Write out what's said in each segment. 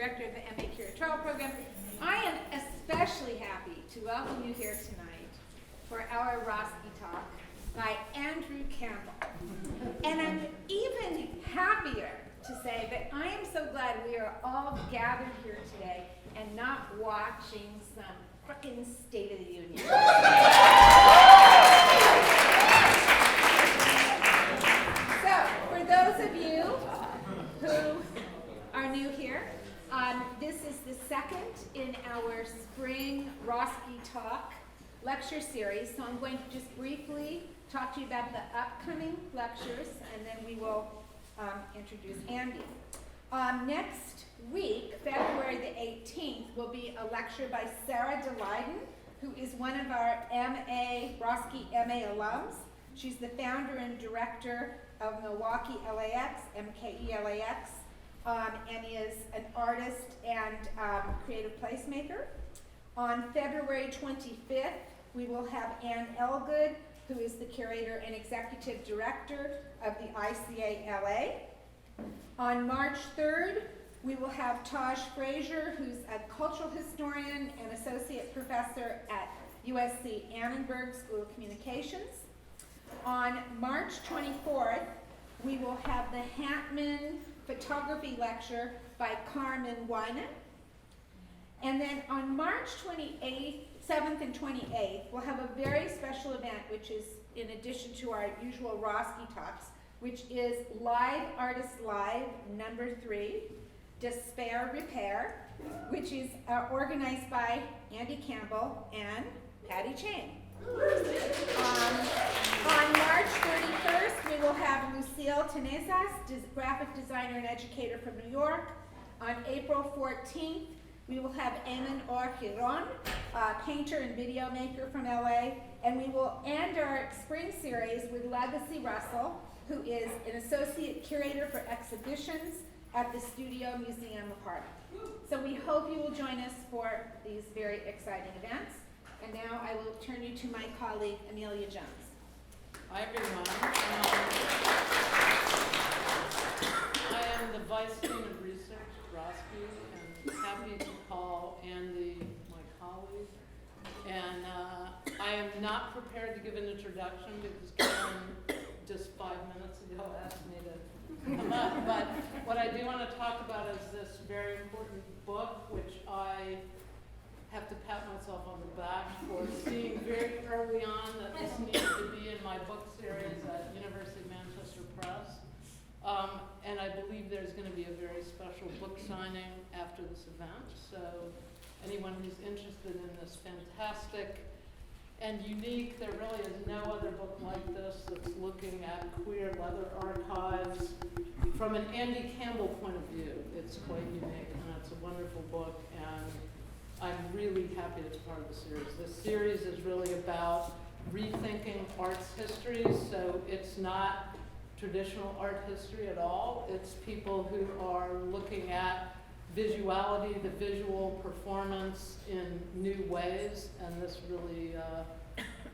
Director of the MA Curatorial Program. I am especially happy to welcome you here tonight for our Roski talk by Andrew Campbell. And I'm even happier to say that I am so glad we are all gathered here today and not watching some frickin' State of the Union. So, for those of you who are new here, this is the second in our spring Roski Talk lecture series. So I'm going to just briefly talk to you about the upcoming lectures, and then we will introduce Andy. Next week, February the 18th, will be a lecture by Sarah DeLyden, who is one of our Roski MA alums. She's the founder and director of Milwaukee LAX, MKE LAX, and is an artist and creative placemaker. On February 25th, we will have Ann Elgood, who is the curator and executive director of the ICA LA. On March 3rd, we will have Taj Frazier, who's a cultural historian and associate professor at USC Annenberg School of Communications. On March 24th, we will have the Hatman photography lecture by Carmen Wyman. And then on March 7th and 28th, we'll have a very special event, which is in addition to our usual Roski talks, which is Live Artist Live #3, Despair Repair, which is organized by Andy Campbell and Patty Chang. On March 31st, we will have Lucille Tenezas, graphic designer and educator from New York. On April 14th, we will have Eamon Orjiron, painter and video maker from LA. And we will end our spring series with Legacy Russell, who is an associate curator for exhibitions at the Studio Museum of Harlem. So we hope you will join us for these very exciting events. And now I will turn you to my colleague, Amelia Jones. Hi, everyone. I am the Vice Dean of Research at Roski, and happy to call Andy my colleague. And I am not prepared to give an introduction because Karen just 5 minutes ago asked me to come up. But what I do want to talk about is this very important book, which I have to pat myself on the back for seeing very early on that this needed to be in my book series at University of Manchester Press. And I believe there's going to be a very special book signing after this event. So anyone who's interested in this fantastic and unique, there really is no other book like this that's looking at queer leather archives from an Andy Campbell point of view. It's quite unique, and it's a wonderful book, and I'm really happy it's part of the series. This series is really about rethinking art's history, so it's not traditional art history at all. It's people who are looking at visuality, the visual performance in new ways, and this really,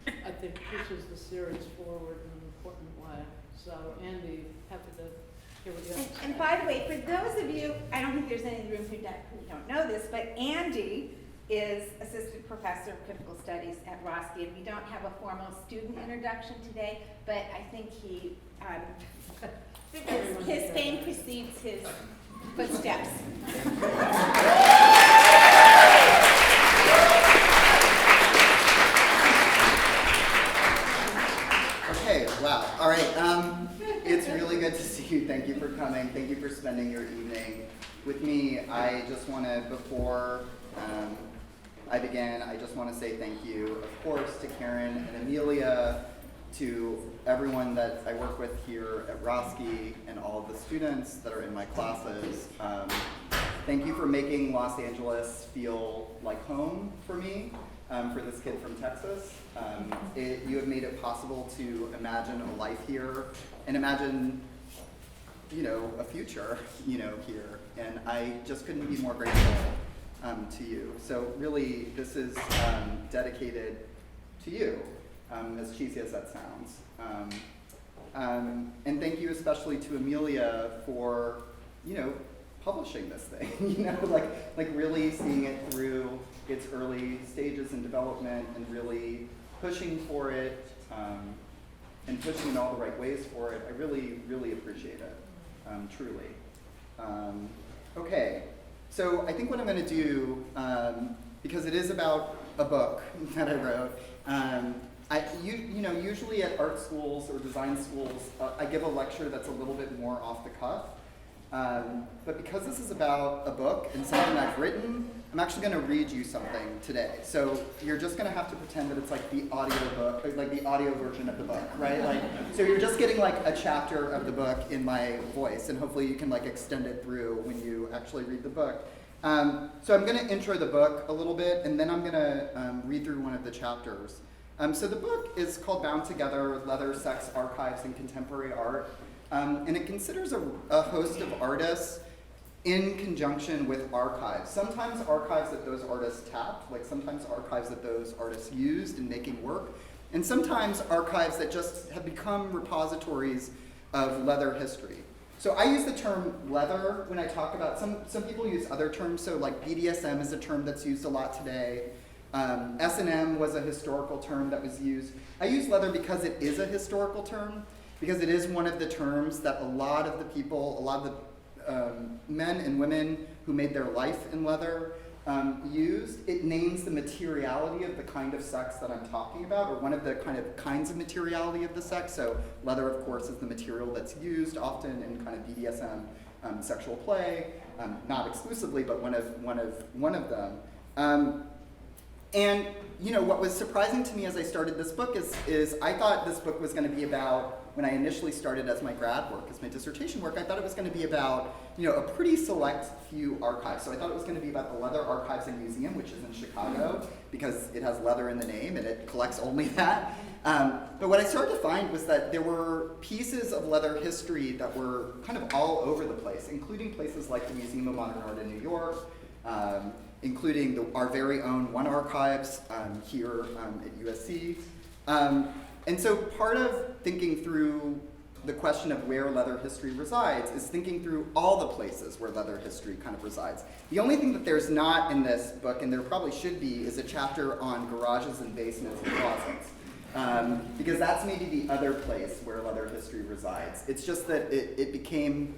I think, pushes the series forward in an important way. So, Andy, happy to hear what you have to say. And by the way, for those of you, I don't think there's any in the room who don't know this, but Andy is assistant professor of critical studies at Roski, and we don't have a formal student introduction today, but I think he, his fame precedes his footsteps. Okay, wow. All right, it's really good to see you. Thank you for coming. Thank you for spending your evening with me. I just want to, before I begin, I just want to say thank you, of course, to Karen and Amelia, to everyone that I work with here at Roski, and all of the students that are in my classes. Thank you for making Los Angeles feel like home for me, for this kid from Texas. You have made it possible to imagine a life here and imagine, a future, here. And I just couldn't be more grateful to you. So really, this is dedicated to you, as cheesy as that sounds. And thank you especially to Amelia for, publishing this thing, like really seeing it through its early stages in development and really pushing for it and pushing in all the right ways for it. I really, really appreciate it, truly. Okay, so I think what I'm going to do, because it is about a book that I wrote, usually at art schools or design schools, I give a lecture that's a little bit more off the cuff. But because this is about a book and something I've written, I'm actually going to read you something today. So you're just going to have to pretend that it's like the audio book, like the audio version of the book, right? So you're just getting like a chapter of the book in my voice, and hopefully you can like extend it through when you actually read the book. So I'm going to intro the book a little bit, and then I'm going to read through one of the chapters. So the book is called Bound Together: Leather, Sex, Archives, and Contemporary Art. And it considers a host of artists in conjunction with archives. Sometimes archives that those artists tapped, like sometimes archives that those artists used in making work, and sometimes archives that just have become repositories of leather history. So I use the term leather when I talk about, some people use other terms, so like BDSM is a term that's used a lot today. S&M was a historical term that was used. I use leather because it is a historical term, because it is one of the terms that a lot of the people, a lot of the men and women who made their life in leather used. It names the materiality of the kind of sex that I'm talking about, or one of the kinds of materiality of the sex. So leather, of course, is the material that's used often in kind of BDSM sexual play, not exclusively, but one of them. And what was surprising to me as I started this book is I thought this book was going to be about, when I initially started as my grad work, as my dissertation work, I thought it was going to be about a pretty select few archives. So I thought it was going to be about the Leather Archives and Museum, which is in Chicago, because it has leather in the name and it collects only that. But what I started to find was that there were pieces of leather history that were kind of all over the place, including places like the Museum of Modern Art in New York, including our very own One Archives here at USC. And so part of thinking through the question of where leather history resides is thinking through all the places where leather history kind of resides. The only thing that there's not in this book, and there probably should be, is a chapter on garages and basements and closets. Because that's maybe the other place where leather history resides. It's just that it became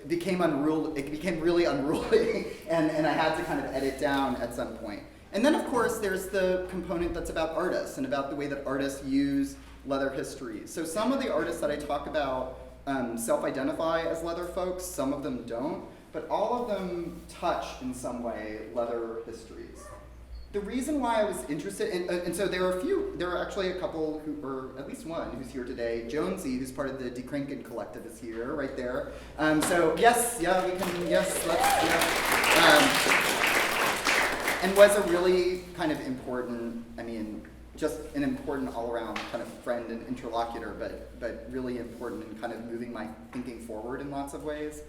unruly. It became really unruly, and I had to kind of edit down at some point. And then, of course, there's the component that's about artists and about the way that artists use leather history. So some of the artists that I talk about self-identify as leather folks, some of them don't, but all of them touch in some way leather histories. The reason why I was interested, and so there are actually a couple or at least one who's here today. Jonesy, who's part of the DeKrinken Collective, is here, right there. So yes, yeah, we can, yes, let's, yeah. And was a really kind of important, just an important all-around kind of friend and interlocutor, but really important in kind of moving my thinking forward in lots of ways.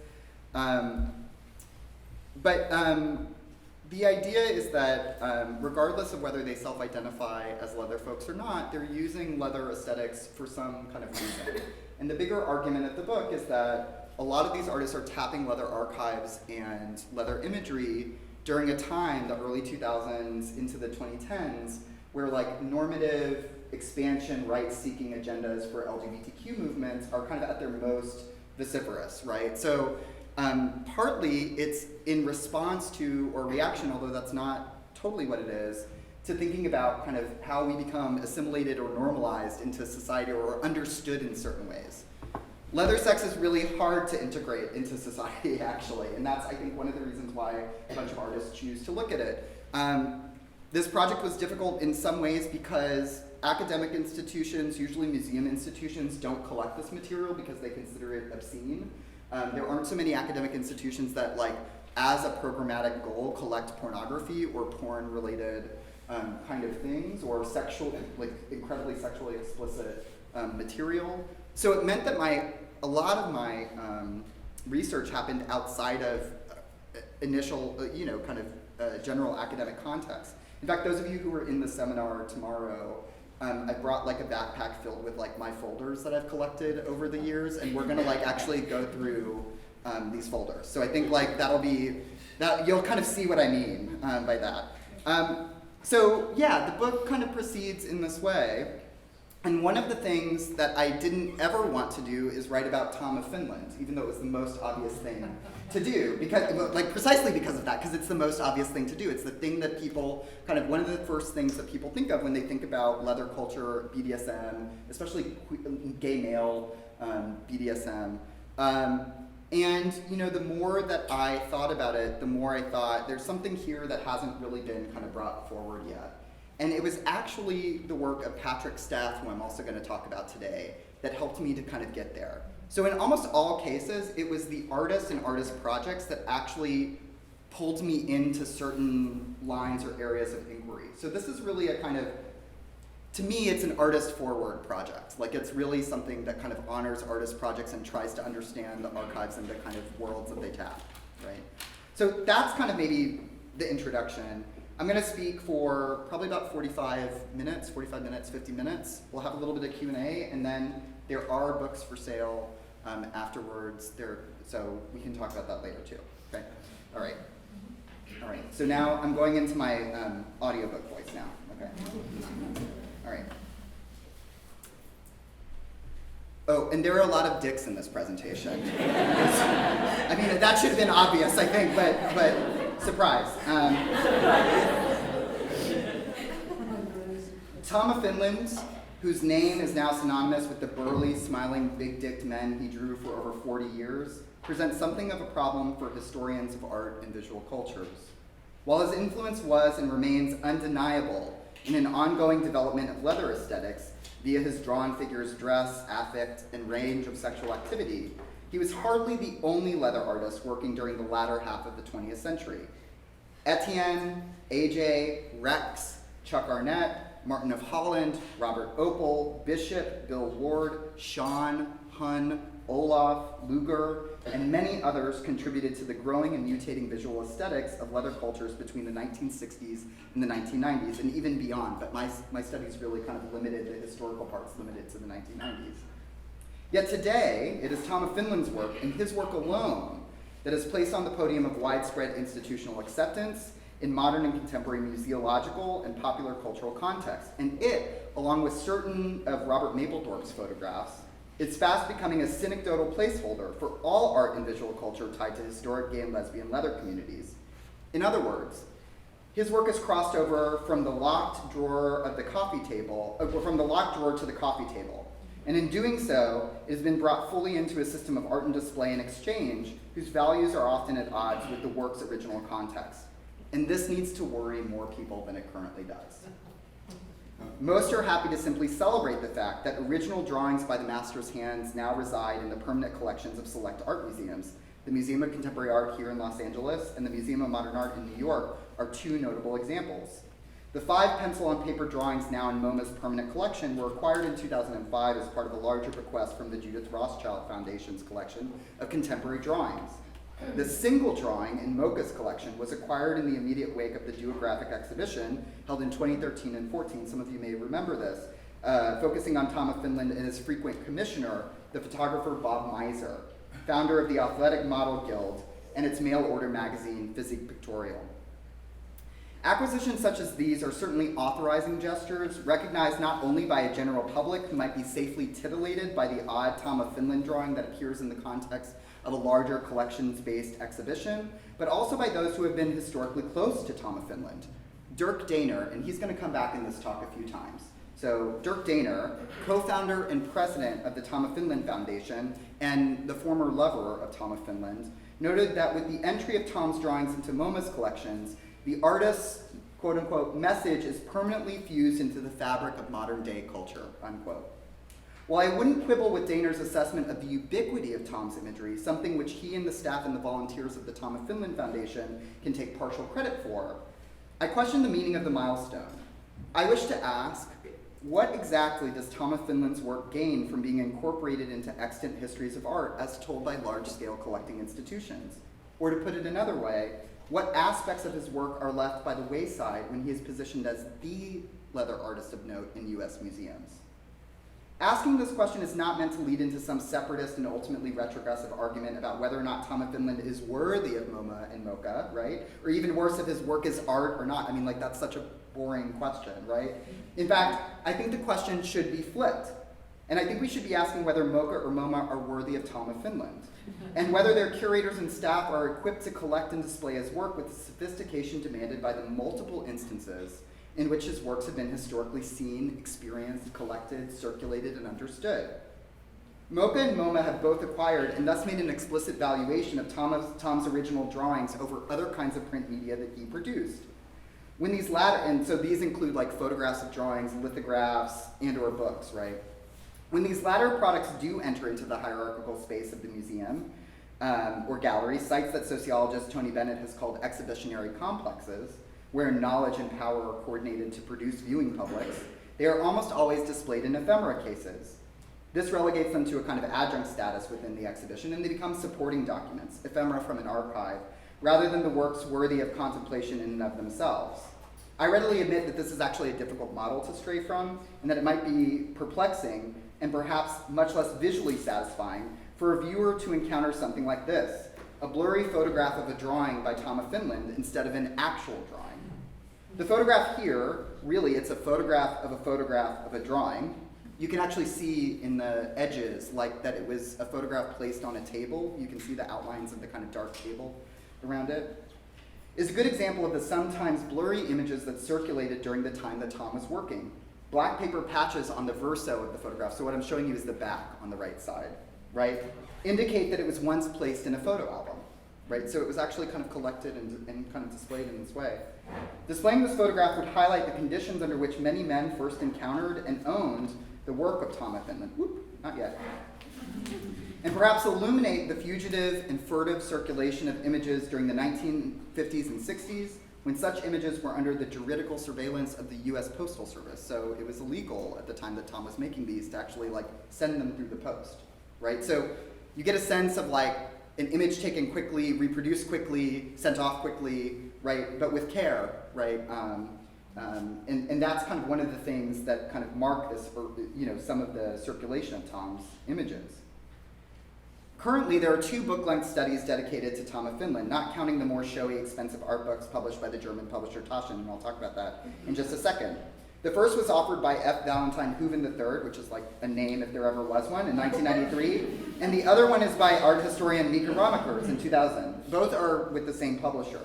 The idea is that regardless of whether they self-identify as leather folks or not, they're using leather aesthetics for some kind of reason. And the bigger argument of the book is that a lot of these artists are tapping leather archives and leather imagery during a time, the early 2000s into the 2010s, where like normative expansion, rights-seeking agendas for LGBTQ movements are kind of at their most vociferous, right? So partly it's in response to, or reaction, although that's not totally what it is, to thinking about kind of how we become assimilated or normalized into society or understood in certain ways. Leather sex is really hard to integrate into society, actually, and that's, I think, one of the reasons why a bunch of artists choose to look at it. This project was difficult in some ways because academic institutions, usually museum institutions, don't collect this material because they consider it obscene. There aren't so many academic institutions that, like, as a programmatic goal, collect pornography or porn-related kind of things, or incredibly sexually explicit material. So it meant that a lot of my research happened outside of initial, general academic context. In fact, those of you who are in the seminar tomorrow, I brought like a backpack filled with like my folders that I've collected over the years, and we're gonna like actually go through these folders. So I think like you'll kind of see what I mean by that. So yeah, the book kind of proceeds in this way. And one of the things that I didn't ever want to do is write about Tom of Finland, even though it was the most obvious thing to do, precisely because of that, because it's the most obvious thing to do. It's the thing that people, one of the first things that people think of when they think about leather culture, BDSM, especially gay male BDSM. And the more that I thought about it, the more I thought there's something here that hasn't really been kind of brought forward yet. And it was actually the work of Patrick Staff, who I'm also going to talk about today, that helped me to kind of get there. So in almost all cases, it was the artists and artist projects that actually pulled me into certain lines or areas of inquiry. So this is really a kind of, to me, it's an artist-forward project. Like, it's really something that kind of honors artist projects and tries to understand the archives and the kind of worlds that they tap, right? So that's kind of maybe the introduction. I'm going to speak for probably about 45 minutes, 50 minutes. We'll have a little bit of Q&A, and then there are books for sale afterwards. So we can talk about that later too. Okay. All right. So now I'm going into my audiobook voice now. Okay. All right. Oh, and there are a lot of dicks in this presentation. I mean, that should have been obvious, I think, but surprise. Tom of Finland, whose name is now synonymous with the burly, smiling, big-dicked men he drew for over 40 years, presents something of a problem for historians of art and visual cultures. While his influence was and remains undeniable in an ongoing development of leather aesthetics via his drawn figures' dress, affect, and range of sexual activity, he was hardly the only leather artist working during the latter half of the 20th century. Etienne, AJ, Rex, Chuck Arnett, Martin of Holland, Robert Opel, Bishop, Bill Ward, Sean, Hun, Olaf, Luger, and many others contributed to the growing and mutating visual aesthetics of leather cultures between the 1960s and the 1990s, and even beyond, but my studies really kind of limited, the historical parts limited to the 1990s. Yet today, it is Tom of Finland's work, and his work alone, that is placed on the podium of widespread institutional acceptance in modern and contemporary museological and popular cultural context. And it, along with certain of Robert Mapplethorpe's photographs, it's fast becoming a synecdotal placeholder for all art and visual culture tied to historic gay and lesbian leather communities. In other words, his work has crossed over from the locked drawer of the coffee table, from the locked drawer to the coffee table. And in doing so, it has been brought fully into a system of art and display and exchange whose values are often at odds with the work's original context. And this needs to worry more people than it currently does. Most are happy to simply celebrate the fact that original drawings by the master's hands now reside in the permanent collections of select art museums. The Museum of Contemporary Art here in Los Angeles and the Museum of Modern Art in New York are two notable examples. The 5 pencil-on-paper drawings now in MoMA's permanent collection were acquired in 2005 as part of a larger bequest from the Judith Rothschild Foundation's collection of contemporary drawings. The single drawing in MoCA's collection was acquired in the immediate wake of the Duographic exhibition held in 2013 and 14. Some of you may remember this, focusing on Tom of Finland and his frequent commissioner, the photographer Bob Miser, founder of the Athletic Model Guild and its mail-order magazine, Physique Pictorial. Acquisitions such as these are certainly authorizing gestures, recognized not only by a general public who might be safely titillated by the odd Tom of Finland drawing that appears in the context of a larger collections-based exhibition, but also by those who have been historically close to Tom of Finland. Dirk Daner, and he's going to come back in this talk a few times. So Dirk Daner, co-founder and president of the Tom of Finland Foundation and the former lover of Tom of Finland, noted that with the entry of Tom's drawings into MoMA's collections, the artist's, quote-unquote, message is permanently fused into the fabric of modern-day culture, unquote. While I wouldn't quibble with Daner's assessment of the ubiquity of Tom's imagery, something which he and the staff and the volunteers of the Tom of Finland Foundation can take partial credit for, I question the meaning of the milestone. I wish to ask, what exactly does Tom of Finland's work gain from being incorporated into extant histories of art as told by large-scale collecting institutions? Or to put it another way, what aspects of his work are left by the wayside when he is positioned as the leather artist of note in US museums? asking this question is not meant to lead into some separatist and ultimately retrogressive argument about whether or not Tom of Finland is worthy of MoMA and MoCA, right? Or even worse, if his work is art or not. I mean, like, that's such a boring question, right? In fact, I think the question should be flipped. And I think we should be asking whether MoCA or MoMA are worthy of Tom of Finland, and whether their curators and staff are equipped to collect and display his work with the sophistication demanded by the multiple instances in which his works have been historically seen, experienced, collected, circulated, and understood. MoCA and MoMA have both acquired and thus made an explicit valuation of Tom's original drawings over other kinds of print media that he produced. When these latter, and so these include like photographs of drawings, lithographs, and or books, right? When these latter products do enter into the hierarchical space of the museum or gallery, sites that sociologist Tony Bennett has called exhibitionary complexes, where knowledge and power are coordinated to produce viewing publics, they are almost always displayed in ephemera cases. This relegates them to a kind of adjunct status within the exhibition, and they become supporting documents, ephemera from an archive, rather than the works worthy of contemplation in and of themselves. I readily admit that this is actually a difficult model to stray from, and that it might be perplexing and perhaps much less visually satisfying for a viewer to encounter something like this, a blurry photograph of a drawing by Tom of Finland instead of an actual drawing. The photograph here, really, it's a photograph of a drawing. You can actually see in the edges like that it was a photograph placed on a table. You can see the outlines of the kind of dark table around it. Is a good example of the sometimes blurry images that circulated during the time that Tom was working. Black paper patches on the verso of the photograph, so what I'm showing you is the back on the right side, right? Indicate that it was once placed in a photo album, right? So it was actually kind of collected and kind of displayed in this way. Displaying this photograph would highlight the conditions under which many men first encountered and owned the work of Tom of Finland. Whoop, not yet. And perhaps illuminate the fugitive and furtive circulation of images during the 1950s and 60s, when such images were under the juridical surveillance of the US Postal Service. So it was illegal at the time that Tom was making these to actually like send them through the post, right? So you get a sense of like an image taken quickly, reproduced quickly, sent off quickly, right? But with care, right? And that's kind of one of the things that kind of mark this, or some of the circulation of Tom's images. Currently, there are 2 book-length studies dedicated to Tom of Finland, not counting the more showy, expensive art books published by the German publisher Taschen, and I'll talk about that in just a second. The first was offered by F. Valentine Hooven III, which is like a name if there ever was one, in 1993, and the other one is by art historian Mika Ramakers in 2000. Both are with the same publisher.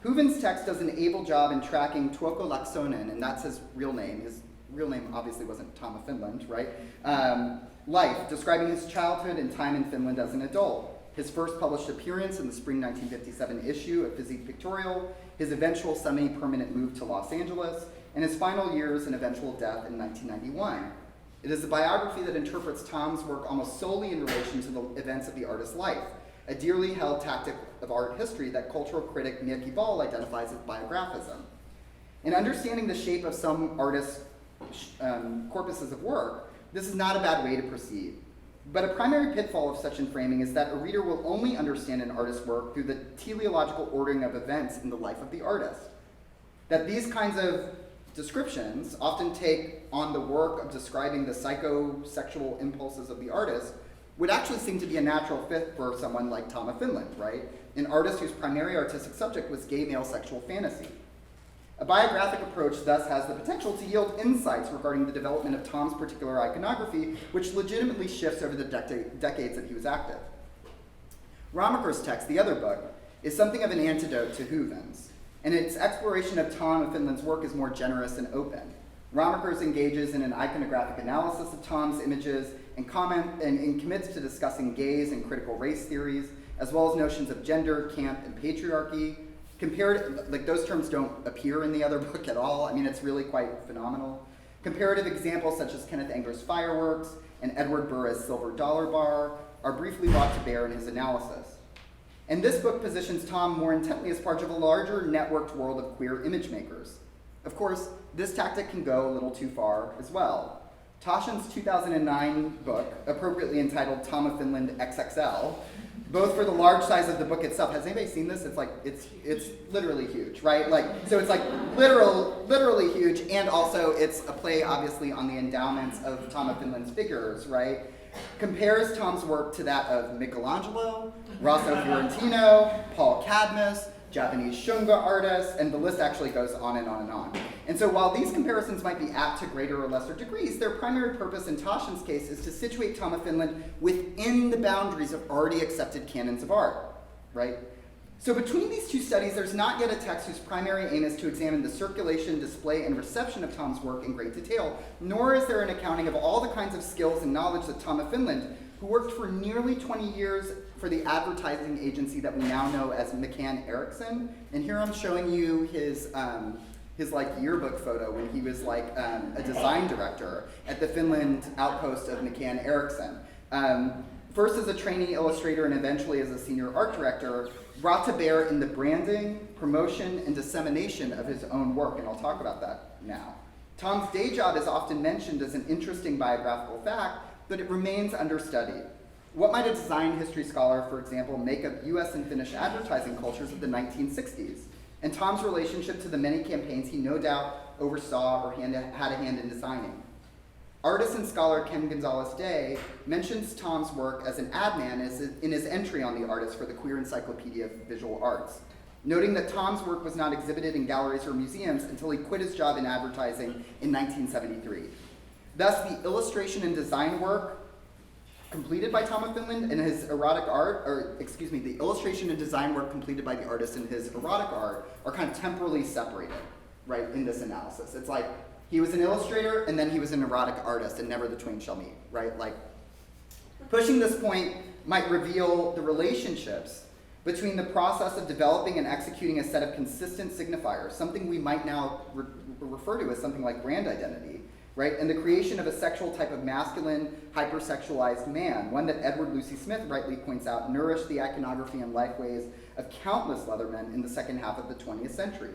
Hooven's text does an able job in tracking Tuokko Laaksonen, and that's his real name. His real name obviously wasn't Tom of Finland, right? Life, describing his childhood and time in Finland as an adult. His first published appearance in the spring 1957 issue of Physique Pictorial, his eventual semi-permanent move to Los Angeles, and his final years and eventual death in 1991. It is a biography that interprets Tom's work almost solely in relation to the events of the artist's life, a dearly held tactic of art history that cultural critic Mia Ball identifies as biographism. In understanding the shape of some artists' corpuses of work, this is not a bad way to proceed. But a primary pitfall of such enframing is that a reader will only understand an artist's work through the teleological ordering of events in the life of the artist. That these kinds of descriptions often take on the work of describing the psychosexual impulses of the artist would actually seem to be a natural fit for someone like Tom of Finland, right? An artist whose primary artistic subject was gay male sexual fantasy. A biographic approach thus has the potential to yield insights regarding the development of Tom's particular iconography, which legitimately shifts over the decades that he was active. Ramaker's text, the other book, is something of an antidote to Hooven's, and its exploration of Tom of Finland's work is more generous and open. Ramaker's engages in an iconographic analysis of Tom's images and commits to discussing gaze and critical race theories, as well as notions of gender, camp, and patriarchy. Those terms don't appear in the other book at all. I mean, it's really quite phenomenal. Comparative examples such as Kenneth Anger's Fireworks and Edward Burr's Silver Dollar Bar are briefly brought to bear in his analysis. And this book positions Tom more intently as part of a larger networked world of queer image makers. Of course, this tactic can go a little too far as well. Taschen's 2009 book, appropriately entitled Tom of Finland XXL, both for the large size of the book itself. Has anybody seen this? It's like, it's literally huge, right? Like, so it's like literally huge, and also it's a play, obviously, on the endowments of Tom of Finland's figures, right? Compares Tom's work to that of Michelangelo, Rosso Fiorentino, Paul Cadmus, Japanese shunga artists, and the list actually goes on and on and on. And so while these comparisons might be apt to greater or lesser degrees, their primary purpose in Taschen's case is to situate Tom of Finland within the boundaries of already accepted canons of art, right? So between these two studies, there's not yet a text whose primary aim is to examine the circulation, display, and reception of Tom's work in great detail, nor is there an accounting of all the kinds of skills and knowledge that Tom of Finland, who worked for nearly 20 years for the advertising agency that we now know as McCann Erickson. And here I'm showing you his like yearbook photo when he was like a design director at the Finland outpost of McCann Erickson. First as a trainee illustrator and eventually as a senior art director, brought to bear in the branding, promotion, and dissemination of his own work, and I'll talk about that now. Tom's day job is often mentioned as an interesting biographical fact, but it remains understudied. What might a design history scholar, for example, make of US and Finnish advertising cultures of the 1960s? And Tom's relationship to the many campaigns he no doubt oversaw or had a hand in designing. Artist and scholar Ken Gonzalez-Day mentions Tom's work as an ad man in his entry on the artist for the Queer Encyclopedia of Visual Arts, noting that Tom's work was not exhibited in galleries or museums until he quit his job in advertising in 1973. Thus, the illustration and design work completed by Tom of Finland and his the illustration and design work completed by the artist and his erotic art are kind of temporally separated, right, in this analysis. It's like, he was an illustrator and then he was an erotic artist and never the twain shall meet, right? Like, pushing this point might reveal the relationships between the process of developing and executing a set of consistent signifiers, something we might now refer to as something like brand identity, right? And the creation of a sexual type of masculine, hypersexualized man, one that Edward Lucy Smith rightly points out nourished the iconography and lifeways of countless Leathermen in the second half of the 20th century.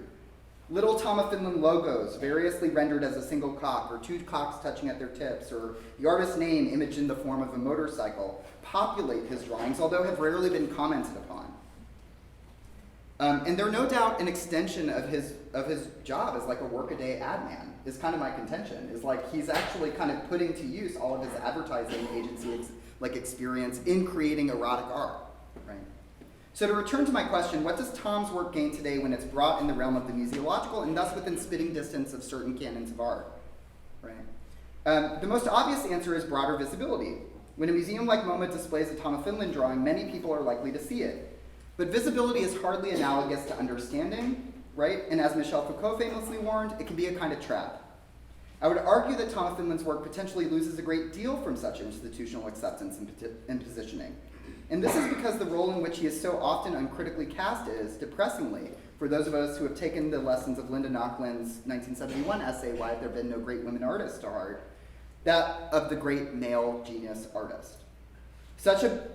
Little Tom of Finland logos, variously rendered as a single cock, or two cocks touching at their tips, or the artist's name imaged in the form of a motorcycle, populate his drawings, although have rarely been commented upon. And they're no doubt an extension of his job as like a workaday ad man, is kind of my contention, is like he's actually kind of putting to use all of his advertising agency experience in creating erotic art, right? So to return to my question, what does Tom's work gain today when it's brought in the realm of the museological and thus within spitting distance of certain canons of art, right? The most obvious answer is broader visibility. When a museum like MoMA displays a Tom of Finland drawing, many people are likely to see it. But visibility is hardly analogous to understanding, right? And as Michel Foucault famously warned, it can be a kind of trap. I would argue that Tom of Finland's work potentially loses a great deal from such institutional acceptance and positioning. And this is because the role in which he is so often uncritically cast is, depressingly, for those of us who have taken the lessons of Linda Nochlund's 1971 essay, Why Have There Been No Great Women Artists, to heart, that of the great male genius artist. Such a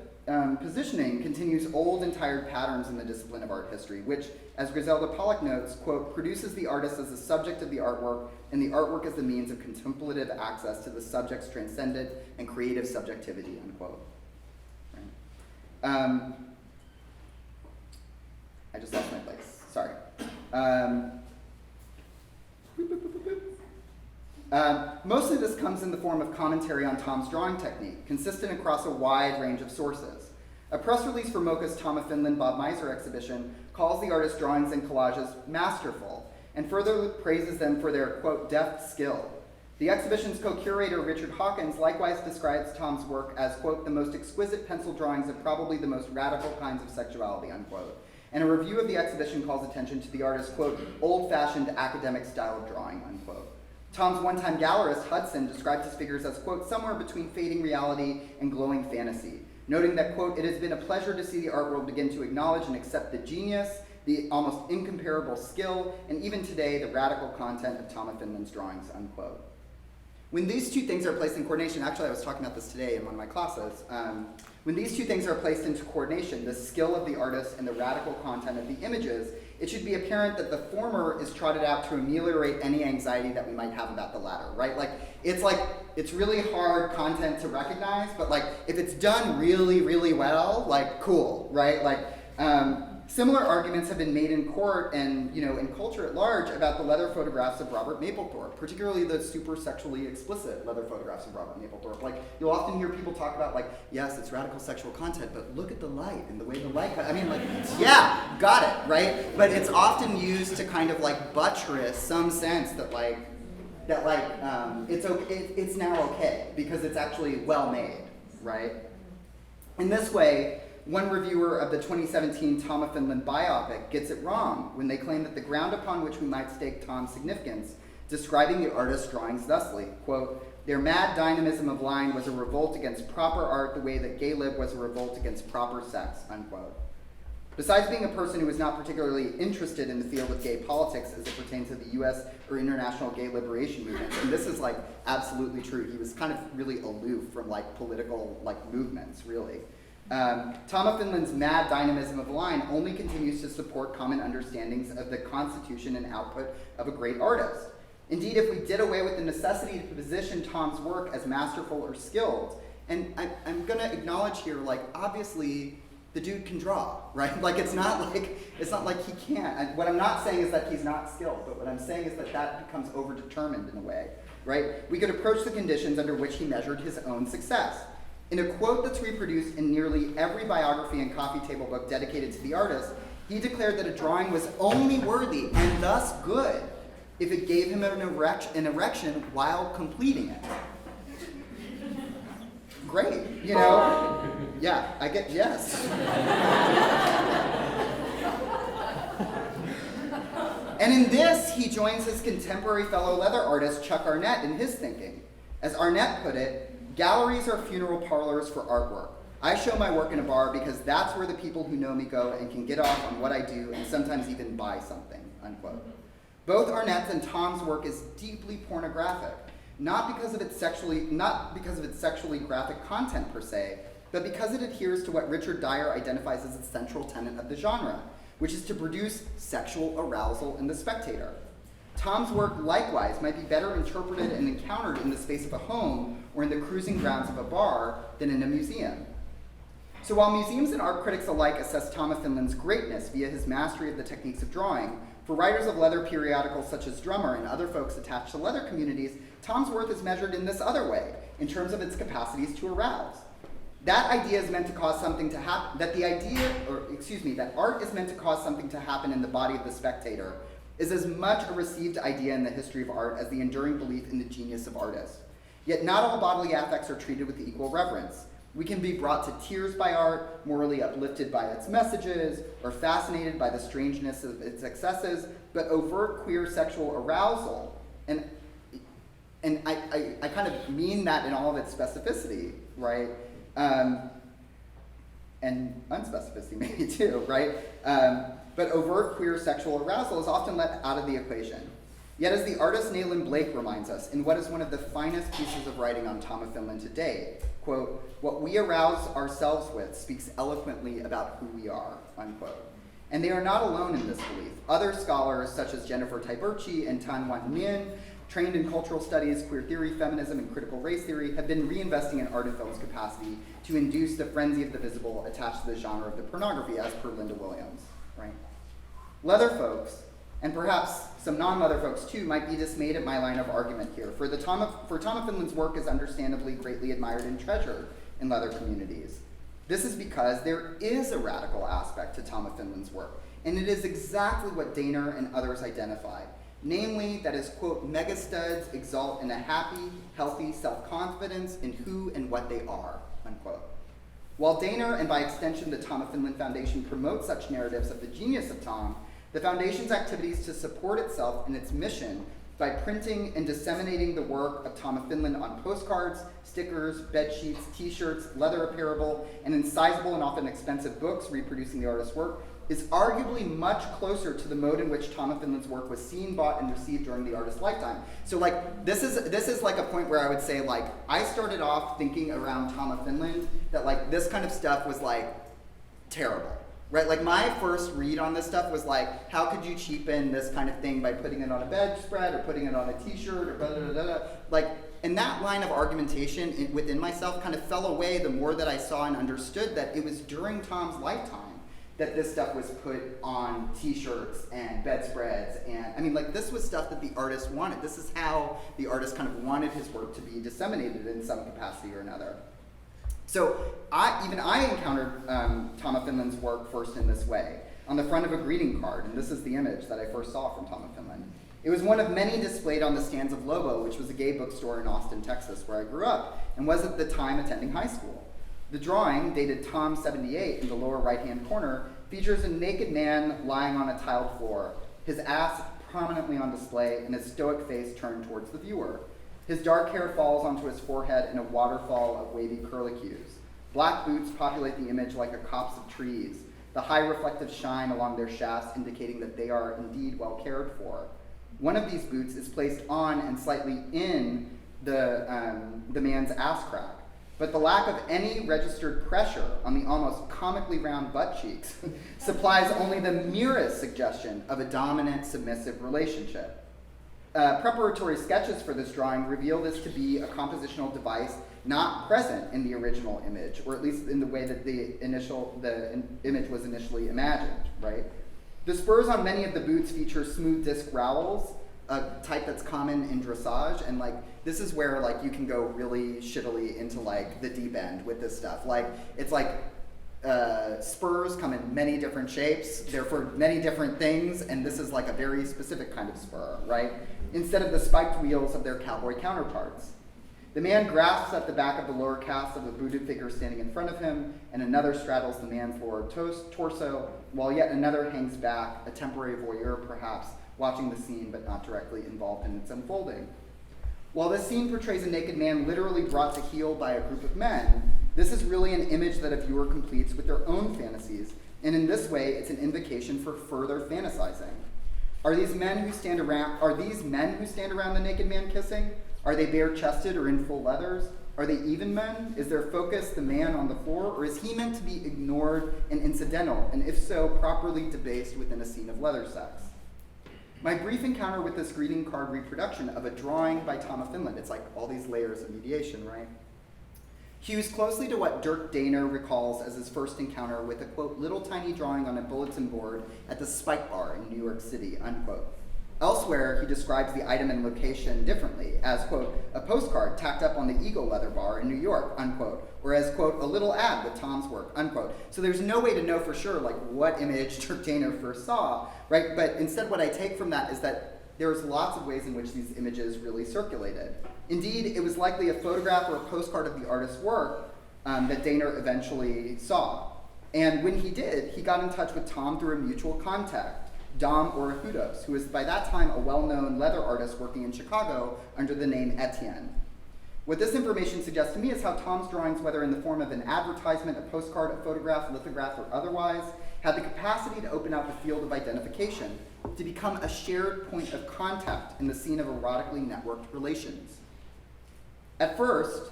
positioning continues old and tired patterns in the discipline of art history, which, as Griselda Pollock notes, quote, produces the artist as the subject of the artwork and the artwork as the means of contemplative access to the subject's transcendent and creative subjectivity, unquote. Right? I just lost my place, sorry. Mostly this comes in the form of commentary on Tom's drawing technique, consistent across a wide range of sources. A press release for MoCA's Tom of Finland Bob Miser exhibition calls the artist's drawings and collages masterful, and further praises them for their, quote, deft skill. The exhibition's co-curator, Richard Hawkins, likewise describes Tom's work as, quote, the most exquisite pencil drawings of probably the most radical kinds of sexuality, unquote. And a review of the exhibition calls attention to the artist's, quote, old-fashioned academic style of drawing, unquote. Tom's one-time gallerist, Hudson, described his figures as, quote, somewhere between fading reality and glowing fantasy, noting that, quote, it has been a pleasure to see the art world begin to acknowledge and accept the genius, the almost incomparable skill, and even today, the radical content of Tom of Finland's drawings, unquote. When these two things are placed in coordination, actually I was talking about this today in one of my classes, When these two things are placed into coordination, the skill of the artist and the radical content of the images, it should be apparent that the former is trotted out to ameliorate any anxiety that we might have about the latter, right? It's really hard content to recognize, but if it's done really, really well, cool, right? Similar arguments have been made in court and, in culture at large about the leather photographs of Robert Mapplethorpe, particularly the super sexually explicit leather photographs of Robert Mapplethorpe. You'll often hear people talk about yes, it's radical sexual content, but look at the light and the way the light, yeah, got it, right? But it's often used to kind of buttress some sense that it's now okay because it's actually well made, right? In this way, one reviewer of the 2017 Tom of Finland biopic gets it wrong when they claim that the ground upon which we might stake Tom's significance, describing the artist's drawings thusly, quote, their mad dynamism of line was a revolt against proper art the way that gay lib was a revolt against proper sex, unquote. Besides being a person who was not particularly interested in the field of gay politics as it pertains to the US or international gay liberation movements, and this is absolutely true, he was kind of really aloof from political movements, really. Tom of Finland's mad dynamism of line only continues to support common understandings of the constitution and output of a great artist. Indeed, if we did away with the necessity to position Tom's work as masterful or skilled, and I'm going to acknowledge here, obviously, the dude can draw, right? It's not like he can't. What I'm not saying is that he's not skilled, but what I'm saying is that becomes overdetermined in a way, right? We could approach the conditions under which he measured his own success. In a quote that's reproduced in nearly every biography and coffee table book dedicated to the artist, he declared that a drawing was only worthy and thus good if it gave him an erection while completing it. Great, Yeah, I get, yes. And in this, he joins his contemporary fellow leather artist Chuck Arnett in his thinking. As Arnett put it, galleries are funeral parlors for artwork. I show my work in a bar because that's where the people who know me go and can get off on what I do and sometimes even buy something, unquote. Both Arnett's and Tom's work is deeply pornographic, not because of its sexually graphic content per se, but because it adheres to what Richard Dyer identifies as a central tenet of the genre, which is to produce sexual arousal in the spectator. Tom's work, likewise, might be better interpreted and encountered in the space of a home or in the cruising grounds of a bar than in a museum. So while museums and art critics alike assess Tom of Finland's greatness via his mastery of the techniques of drawing, for writers of leather periodicals such as Drummer and other folks attached to leather communities, Tom's worth is measured in this other way, in terms of its capacities to arouse. That idea is meant to cause something to happen, that art is meant to cause something to happen in the body of the spectator, is as much a received idea in the history of art as the enduring belief in the genius of artists. Yet not all bodily affects are treated with equal reverence. We can be brought to tears by art, morally uplifted by its messages, or fascinated by the strangeness of its excesses, but overt queer sexual arousal, and I kind of mean that in all of its specificity, right? And unspecificity maybe too, right? But overt queer sexual arousal is often let out of the equation. Yet as the artist Nayland Blake reminds us, in what is one of the finest pieces of writing on Tom of Finland today, quote, what we arouse ourselves with speaks eloquently about who we are, unquote. And they are not alone in this belief. Other scholars, such as Jennifer Taiberchi and Tan Wan Nguyen, trained in cultural studies, queer theory, feminism, and critical race theory, have been reinvesting in art and film's capacity to induce the frenzy of the visible attached to the genre of the pornography, as per Linda Williams, right? Leather folks, and perhaps some non-leather folks too, might be dismayed at my line of argument here, for Tom of Finland's work is understandably greatly admired and treasured in leather communities. This is because there is a radical aspect to Tom of Finland's work, and it is exactly what Daner and others identified. Namely, that his, quote, megastuds exalt in a happy, healthy self-confidence in who and what they are, unquote. While Daner, and by extension the Tom of Finland Foundation, promote such narratives of the genius of Tom, the Foundation's activities to support itself and its mission by printing and disseminating the work of Tom of Finland on postcards, stickers, bed sheets, t-shirts, leather apparel, and in sizable and often expensive books reproducing the artist's work, is arguably much closer to the mode in which Tom of Finland's work was seen, bought, and received during the artist's lifetime. So like, this is like a point where I would say, like, I started off thinking around Tom of Finland that like this kind of stuff was like terrible. Right, like my first read on this stuff was like, how could you cheapen this kind of thing by putting it on a bedspread or putting it on a t-shirt or blah, blah, blah, blah. Like, and that line of argumentation within myself kind of fell away the more that I saw and understood that it was during Tom's lifetime that this stuff was put on t-shirts and bedspreads. And I mean, like, this was stuff that the artist wanted. This is how the artist kind of wanted his work to be disseminated in some capacity or another. So I encountered Tom of Finland's work first in this way, on the front of a greeting card, and this is the image that I first saw from Tom of Finland. It was one of many displayed on the stands of Lobo, which was a gay bookstore in Austin, Texas, where I grew up, and was at the time attending high school. The drawing, dated Tom 78 in the lower right-hand corner, features a naked man lying on a tiled floor, his ass prominently on display, and his stoic face turned towards the viewer. His dark hair falls onto his forehead in a waterfall of wavy curlicues. Black boots populate the image like a copse of trees, the high reflective shine along their shafts indicating that they are indeed well cared for. One of these boots is placed on and slightly in the man's ass crack, but the lack of any registered pressure on the almost comically round butt cheeks supplies only the merest suggestion of a dominant submissive relationship. Preparatory sketches for this drawing reveal this to be a compositional device not present in the original image, or at least in the way that the image was initially imagined, right? The spurs on many of the boots feature smooth disc rowels, a type that's common in dressage, and like this is where like you can go really shittily into like the deep end with this stuff. Like it's like spurs come in many different shapes, they're for many different things, and this is like a very specific kind of spur, right? Instead of the spiked wheels of their cowboy counterparts. The man grasps at the back of the lower cast of a booted figure standing in front of him, and another straddles the man's lower torso, while yet another hangs back, a temporary voyeur perhaps, watching the scene but not directly involved in its unfolding. While this scene portrays a naked man literally brought to heel by a group of men, this is really an image that a viewer completes with their own fantasies, and in this way, it's an invocation for further fantasizing. Are these men who stand around the naked man kissing? Are they bare-chested or in full leathers? Are they even men? Is their focus the man on the floor, or is he meant to be ignored and incidental, and if so, properly debased within a scene of leather sex? My brief encounter with this greeting card reproduction of a drawing by Tom of Finland, it's like all these layers of mediation, right? Hews closely to what Dirk Daner recalls as his first encounter with a, quote, little tiny drawing on a bulletin board at the Spike Bar in New York City, unquote. Elsewhere, he describes the item and location differently as, quote, a postcard tacked up on the Eagle Leather Bar in New York, unquote, or as, quote, a little ad with Tom's work, unquote. So there's no way to know for sure, like, what image Dirk Daner first saw, right? But instead what I take from that is that there's lots of ways in which these images really circulated. Indeed, it was likely a photograph or a postcard of the artist's work that Daner eventually saw. And when he did, he got in touch with Tom through a mutual contact, Dom Orejudos, who was by that time a well-known leather artist working in Chicago under the name Etienne. What this information suggests to me is how Tom's drawings, whether in the form of an advertisement, a postcard, a photograph, lithograph, or otherwise, had the capacity to open out the field of identification, to become a shared point of contact in the scene of erotically networked relations. At first,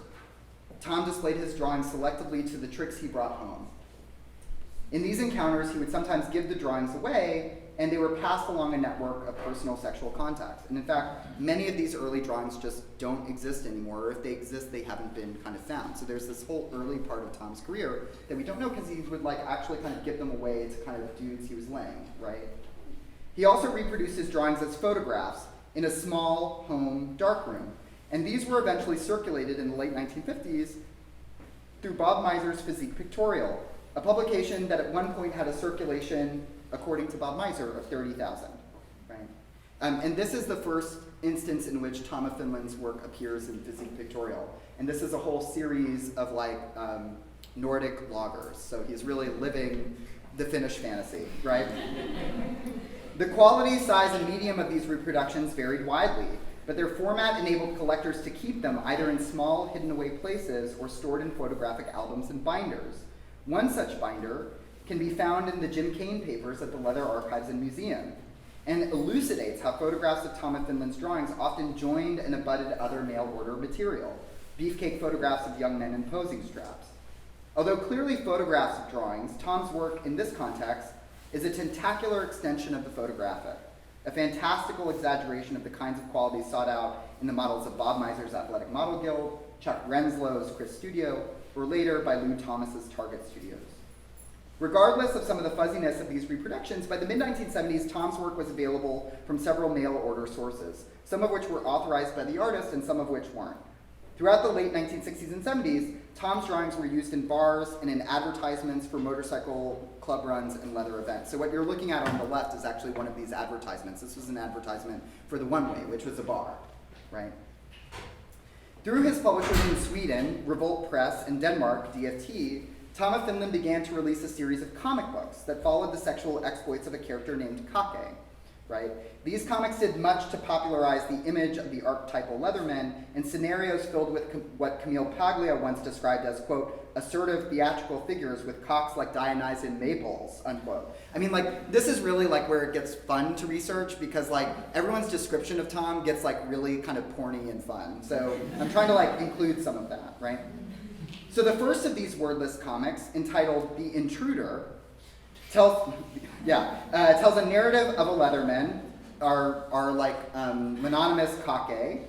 Tom displayed his drawings selectively to the tricks he brought home. In these encounters, he would sometimes give the drawings away, and they were passed along a network of personal sexual contacts. And in fact, many of these early drawings just don't exist anymore, or if they exist, they haven't been kind of found. So there's this whole early part of Tom's career that we don't know because he would like actually kind of give them away to kind of dudes he was laying, right? He also reproduced his drawings as photographs in a small home darkroom. And these were eventually circulated in the late 1950s through Bob Miser's Physique Pictorial, a publication that at one point had a circulation, according to Bob Miser, of 30,000, right? And this is the first instance in which Tom of Finland's work appears in Physique Pictorial. And this is a whole series of like Nordic loggers. So he's really living the Finnish fantasy, right? The quality, size, and medium of these reproductions varied widely, but their format enabled collectors to keep them either in small, hidden-away places or stored in photographic albums and binders. One such binder can be found in the Jim Kane papers at the Leather Archives and Museum, and elucidates how photographs of Tom of Finland's drawings often joined and abutted other mail-order material, beefcake photographs of young men in posing straps. Although clearly photographs of drawings, Tom's work in this context is a tentacular extension of the photographic, a fantastical exaggeration of the kinds of qualities sought out in the models of Bob Miser's Athletic Model Guild, Chuck Renslow's Chris Studio, or later by Lou Thomas's Target Studios. Regardless of some of the fuzziness of these reproductions, by the mid-1970s, Tom's work was available from several mail-order sources, some of which were authorized by the artist and some of which weren't. Throughout the late 1960s and 70s, Tom's drawings were used in bars and in advertisements for motorcycle club runs and leather events. So what you're looking at on the left is actually one of these advertisements. This was an advertisement for the One Way, which was a bar, right? Through his publishers in Sweden, Revolt Press, and Denmark, DFT, Tom of Finland began to release a series of comic books that followed the sexual exploits of a character named Kake, right? These comics did much to popularize the image of the archetypal Leatherman in scenarios filled with what Camille Paglia once described as, quote, assertive theatrical figures with cocks like Dionysian maypoles, unquote. I mean, like, this is really like where it gets fun to research because like everyone's description of Tom gets like really kind of porny and fun. So I'm trying to like include some of that, right? So the first of these wordless comics, entitled The Intruder, tells a narrative of a Leatherman, our mononymous Kake,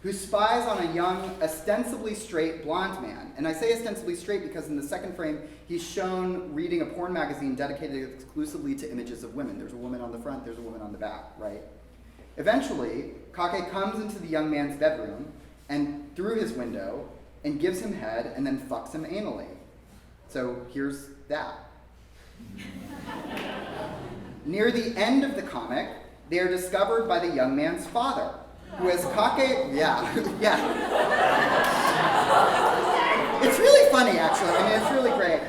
who spies on a young, ostensibly straight blonde man. And I say ostensibly straight because in the second frame, he's shown reading a porn magazine dedicated exclusively to images of women. There's a woman on the front, there's a woman on the back, right? Eventually, Kake comes into the young man's bedroom and through his window and gives him head and then fucks him anally. So here's that. Near the end of the comic, they are discovered by the young man's father, who has Kake, It's really funny, actually. I mean, it's really great.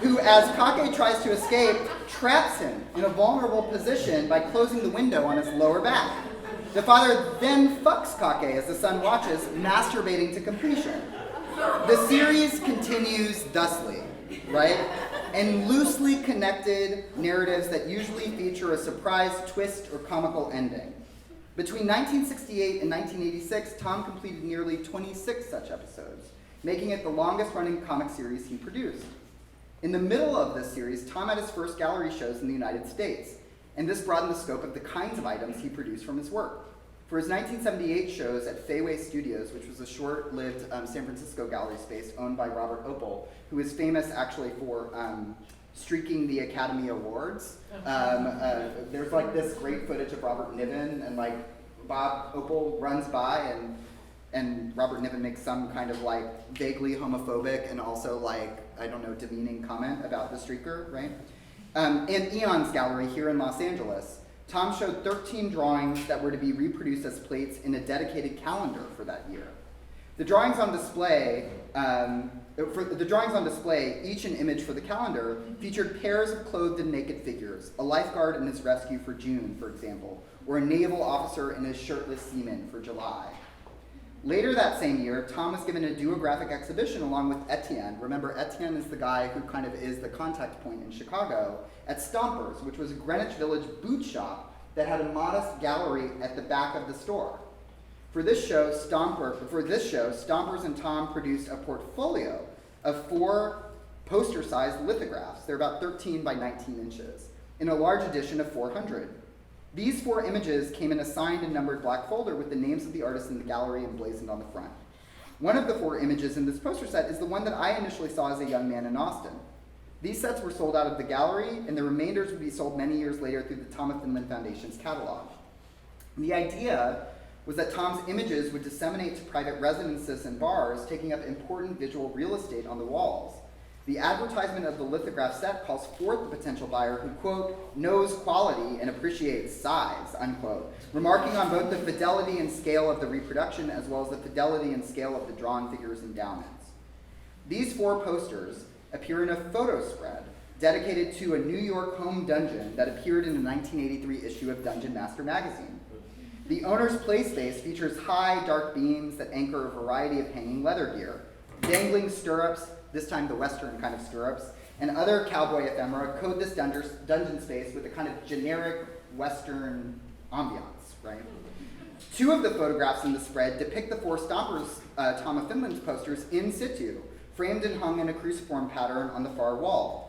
Who, as Kake tries to escape, traps him in a vulnerable position by closing the window on his lower back. The father then fucks Kake as the son watches, masturbating to completion. The series continues thusly, right? And loosely connected narratives that usually feature a surprise twist or comical ending. Between 1968 and 1986, Tom completed nearly 26 such episodes, making it the longest-running comic series he produced. In the middle of this series, Tom had his first gallery shows in the United States, and this broadened the scope of the kinds of items he produced from his work. For his 1978 shows at Feyway Studios, which was a short-lived San Francisco gallery space owned by Robert Opel, who is famous actually for streaking the Academy Awards. There's like this great footage of Robert Niven, and like Bob Opel runs by, and Robert Niven makes some kind of like vaguely homophobic and also like, I don't know, demeaning comment about the streaker, right? And Eon's gallery here in Los Angeles, Tom showed 13 drawings that were to be reproduced as plates in a dedicated calendar for that year. The drawings on display, each an image for the calendar, featured pairs of clothed and naked figures, a lifeguard in his rescue for June, for example, or a naval officer in his shirtless seaman for July. Later that same year, Tom was given a duographic exhibition along with Etienne. Remember, Etienne is the guy who kind of is the contact point in Chicago, at Stompers, which was a Greenwich Village boot shop that had a modest gallery at the back of the store. For this show, Stompers and Tom produced a portfolio of 4 poster-sized lithographs. They're about 13 by 19 inches, in a large edition of 400. These 4 images came in a signed and numbered black folder with the names of the artists in the gallery emblazoned on the front. One of the 4 images in this poster set is the one that I initially saw as a young man in Austin. These sets were sold out of the gallery, and the remainders would be sold many years later through the Tom of Finland Foundation's catalog. The idea was that Tom's images would disseminate to private residences and bars, taking up important visual real estate on the walls. The advertisement of the lithograph set calls forth the potential buyer who, quote, knows quality and appreciates size, unquote, remarking on both the fidelity and scale of the reproduction as well as the fidelity and scale of the drawn figure's endowments. These 4 posters appear in a photo spread dedicated to a New York home dungeon that appeared in the 1983 issue of Dungeon Master magazine. The owner's play space features high, dark beams that anchor a variety of hanging leather gear, dangling stirrups, this time the Western kind of stirrups, and other cowboy ephemera code this dungeon space with a kind of generic Western ambiance, right? Two of the photographs in the spread depict the Four Stompers Tom of Finland's posters in situ, framed and hung in a cruciform pattern on the far wall.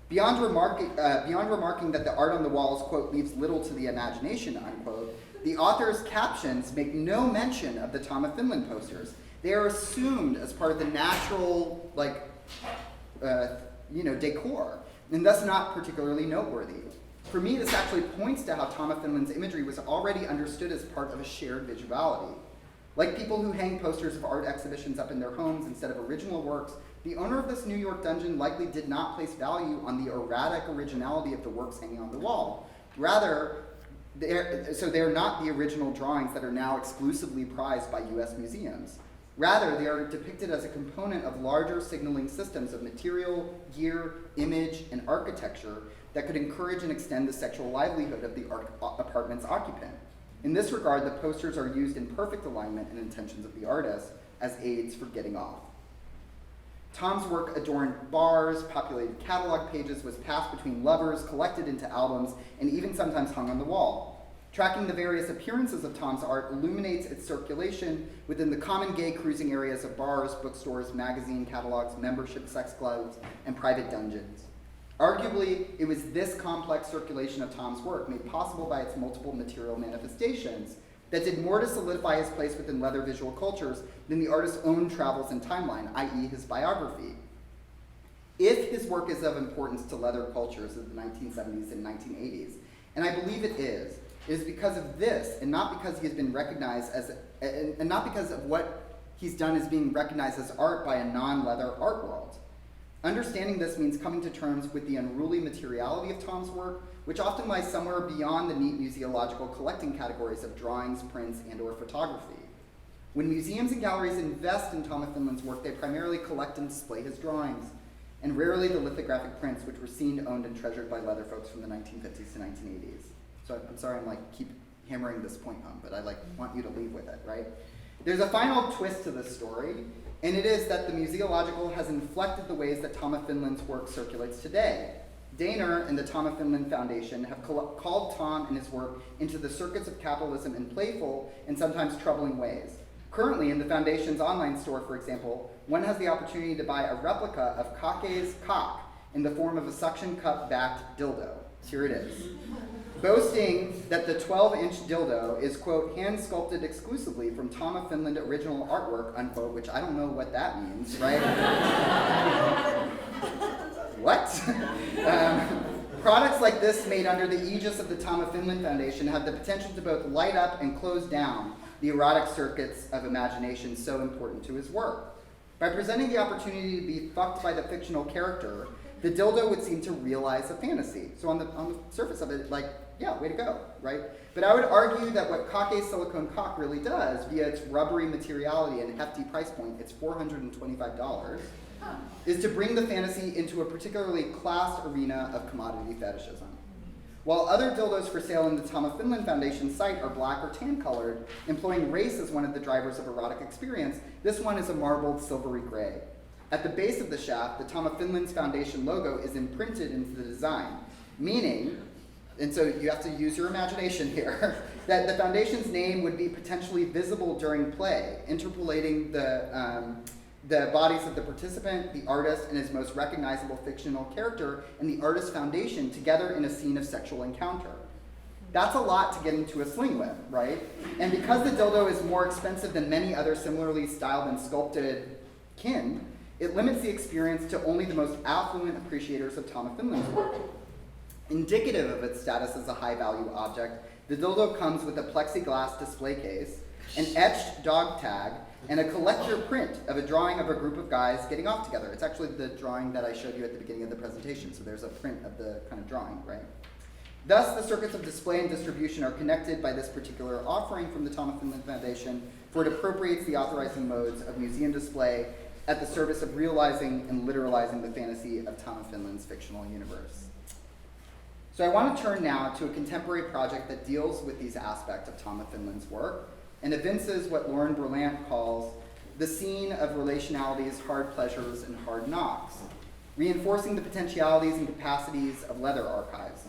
Beyond remarking that the art on the walls, quote, leaves little to the imagination, unquote, the author's captions make no mention of the Tom of Finland posters. They are assumed as part of the natural, decor, and thus not particularly noteworthy. For me, this actually points to how Tom of Finland's imagery was already understood as part of a shared visuality. Like people who hang posters of art exhibitions up in their homes instead of original works, the owner of this New York dungeon likely did not place value on the erratic originality of the works hanging on the wall. Rather, they're not the original drawings that are now exclusively prized by US museums. Rather, they are depicted as a component of larger signaling systems of material, gear, image, and architecture that could encourage and extend the sexual livelihood of the apartment's occupant. In this regard, the posters are used in perfect alignment and intentions of the artist as aids for getting off. Tom's work adorned bars, populated catalog pages, was passed between lovers, collected into albums, and even sometimes hung on the wall. Tracking the various appearances of Tom's art illuminates its circulation within the common gay cruising areas of bars, bookstores, magazine catalogs, membership sex clubs, and private dungeons. Arguably, it was this complex circulation of Tom's work, made possible by its multiple material manifestations, that did more to solidify his place within leather visual cultures than the artist's own travels and timeline, i.e. his biography. If his work is of importance to leather cultures of the 1970s and 1980s, and I believe it is because of this, and not because he has been recognized as, and not because of what he's done as being recognized as art by a non-leather art world. Understanding this means coming to terms with the unruly materiality of Tom's work, which often lies somewhere beyond the neat museological collecting categories of drawings, prints, and/or photography. When museums and galleries invest in Tom of Finland's work, they primarily collect and display his drawings, and rarely the lithographic prints which were seen, owned, and treasured by leather folks from the 1950s to 1980s. So I'm sorry I'm keep hammering this point home, but I want you to leave with it, right? There's a final twist to this story, and it is that the museological has inflected the ways that Tom of Finland's work circulates today. Daner and the Tom of Finland Foundation have called Tom and his work into the circuits of capitalism in playful and sometimes troubling ways. Currently, in the Foundation's online store, for example, one has the opportunity to buy a replica of Kake's cock in the form of a suction cup-backed dildo. Here it is. Boasting that the 12-inch dildo is, quote, hand-sculpted exclusively from Tom of Finland original artwork, unquote, which I don't know what that means, right? What? Products like this made under the aegis of the Tom of Finland Foundation have the potential to both light up and close down the erotic circuits of imagination so important to his work. By presenting the opportunity to be fucked by the fictional character, the dildo would seem to realize a fantasy. So on the surface of it, yeah, way to go, right? But I would argue that what Kake's silicone cock really does, via its rubbery materiality and hefty price point, it's $425, is to bring the fantasy into a particularly classed arena of commodity fetishism. While other dildos for sale in the Tom of Finland Foundation site are black or tan colored, employing race as one of the drivers of erotic experience, this one is a marbled silvery gray. At the base of the shaft, the Tom of Finland's Foundation logo is imprinted into the design, meaning, and so you have to use your imagination here, that the Foundation's name would be potentially visible during play, interpolating the bodies of the participant, the artist, and his most recognizable fictional character, and the artist's foundation together in a scene of sexual encounter. That's a lot to get into a sling with, right? And because the dildo is more expensive than many other similarly styled and sculpted kin, it limits the experience to only the most affluent appreciators of Tom of Finland's work. Indicative of its status as a high-value object, the dildo comes with a plexiglass display case, an etched dog tag, and a collector print of a drawing of a group of guys getting off together. It's actually the drawing that I showed you at the beginning of the presentation, so there's a print of the kind of drawing, right? Thus, the circuits of display and distribution are connected by this particular offering from the Tom of Finland Foundation, for it appropriates the authorizing modes of museum display at the service of realizing and literalizing the fantasy of Tom of Finland's fictional universe. So I want to turn now to a contemporary project that deals with these aspects of Tom of Finland's work and evinces what Lauren Berlant calls the scene of relationalities, hard pleasures, and hard knocks, reinforcing the potentialities and capacities of leather archives.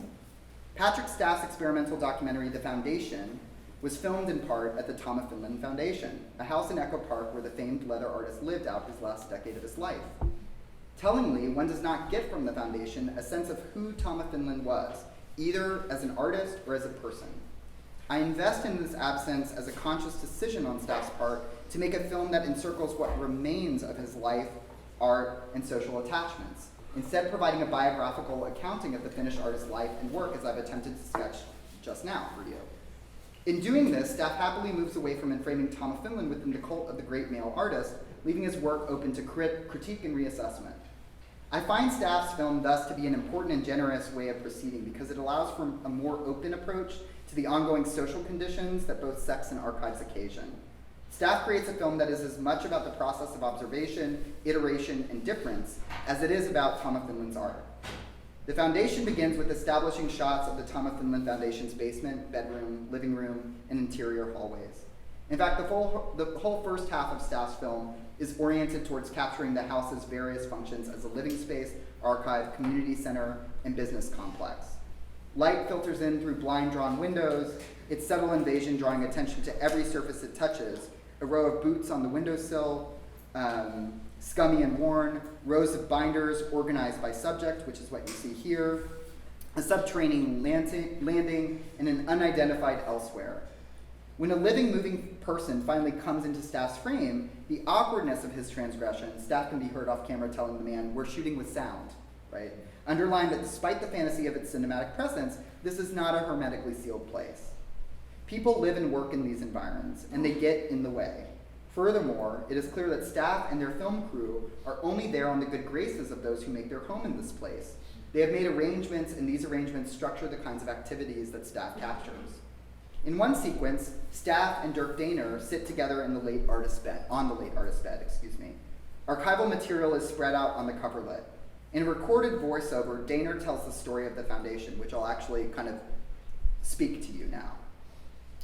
Patrick Staff's experimental documentary, The Foundation, was filmed in part at the Tom of Finland Foundation, a house in Echo Park where the famed leather artist lived out his last decade of his life. Tellingly, one does not get from the Foundation a sense of who Tom of Finland was, either as an artist or as a person. I invest in this absence as a conscious decision on Staff's part to make a film that encircles what remains of his life, art, and social attachments, instead providing a biographical accounting of the Finnish artist's life and work as I've attempted to sketch just now for you. In doing this, Staff happily moves away from enframing Tom of Finland within the cult of the great male artist, leaving his work open to critique and reassessment. I find Staff's film thus to be an important and generous way of proceeding because it allows for a more open approach to the ongoing social conditions that both sex and archives occasion. Staff creates a film that is as much about the process of observation, iteration, and difference as it is about Tom of Finland's art. The Foundation begins with establishing shots of the Tom of Finland Foundation's basement, bedroom, living room, and interior hallways. In fact, the whole first half of Staff's film is oriented towards capturing the house's various functions as a living space, archive, community center, and business complex. Light filters in through blind-drawn windows, its subtle invasion drawing attention to every surface it touches, a row of boots on the windowsill, scummy and worn, rows of binders organized by subject, which is what you see here, a subterranean landing, and an unidentified elsewhere. When a living, moving person finally comes into Staff's frame, the awkwardness of his transgression, Staff can be heard off camera telling the man, "We're shooting with sound," right? Underline that despite the fantasy of its cinematic presence, this is not a hermetically sealed place. People live and work in these environments, and they get in the way. Furthermore, it is clear that Staff and their film crew are only there on the good graces of those who make their home in this place. They have made arrangements, and these arrangements structure the kinds of activities that Staff captures. In one sequence, Staff and Dirk Daner sit together on the late artist's bed. Archival material is spread out on the coverlet. In a recorded voiceover, Daner tells the story of the Foundation, which I'll actually kind of speak to you now.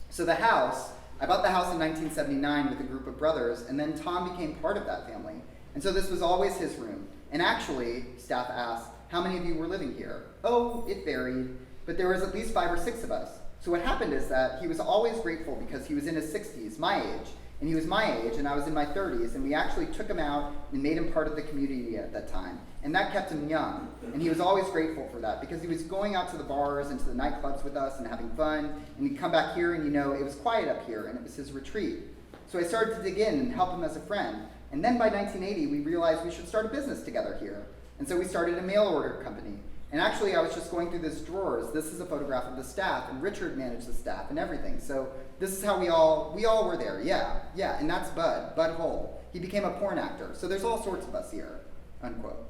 So I bought the house in 1979 with a group of brothers, and then Tom became part of that family. And so this was always his room. And actually, Staff asked, how many of you were living here? Oh, it varied, but there was at least 5 or 6 of us. So what happened is that he was always grateful because he was in his 60s, my age, and he was my age, and I was in my 30s, and we actually took him out and made him part of the community at that time. And that kept him young, and he was always grateful for that because he was going out to the bars and to the nightclubs with us and having fun, and he'd come back here and it was quiet up here, and it was his retreat. So I started to dig in and help him as a friend, and then by 1980, we realized we should start a business together here. And so we started a mail order company. And actually, I was just going through this drawers. This is a photograph of the staff, and Richard managed the staff and everything. So this is how we all were there, yeah. And that's Bud Hull. He became a porn actor. So there's all sorts of us here, unquote.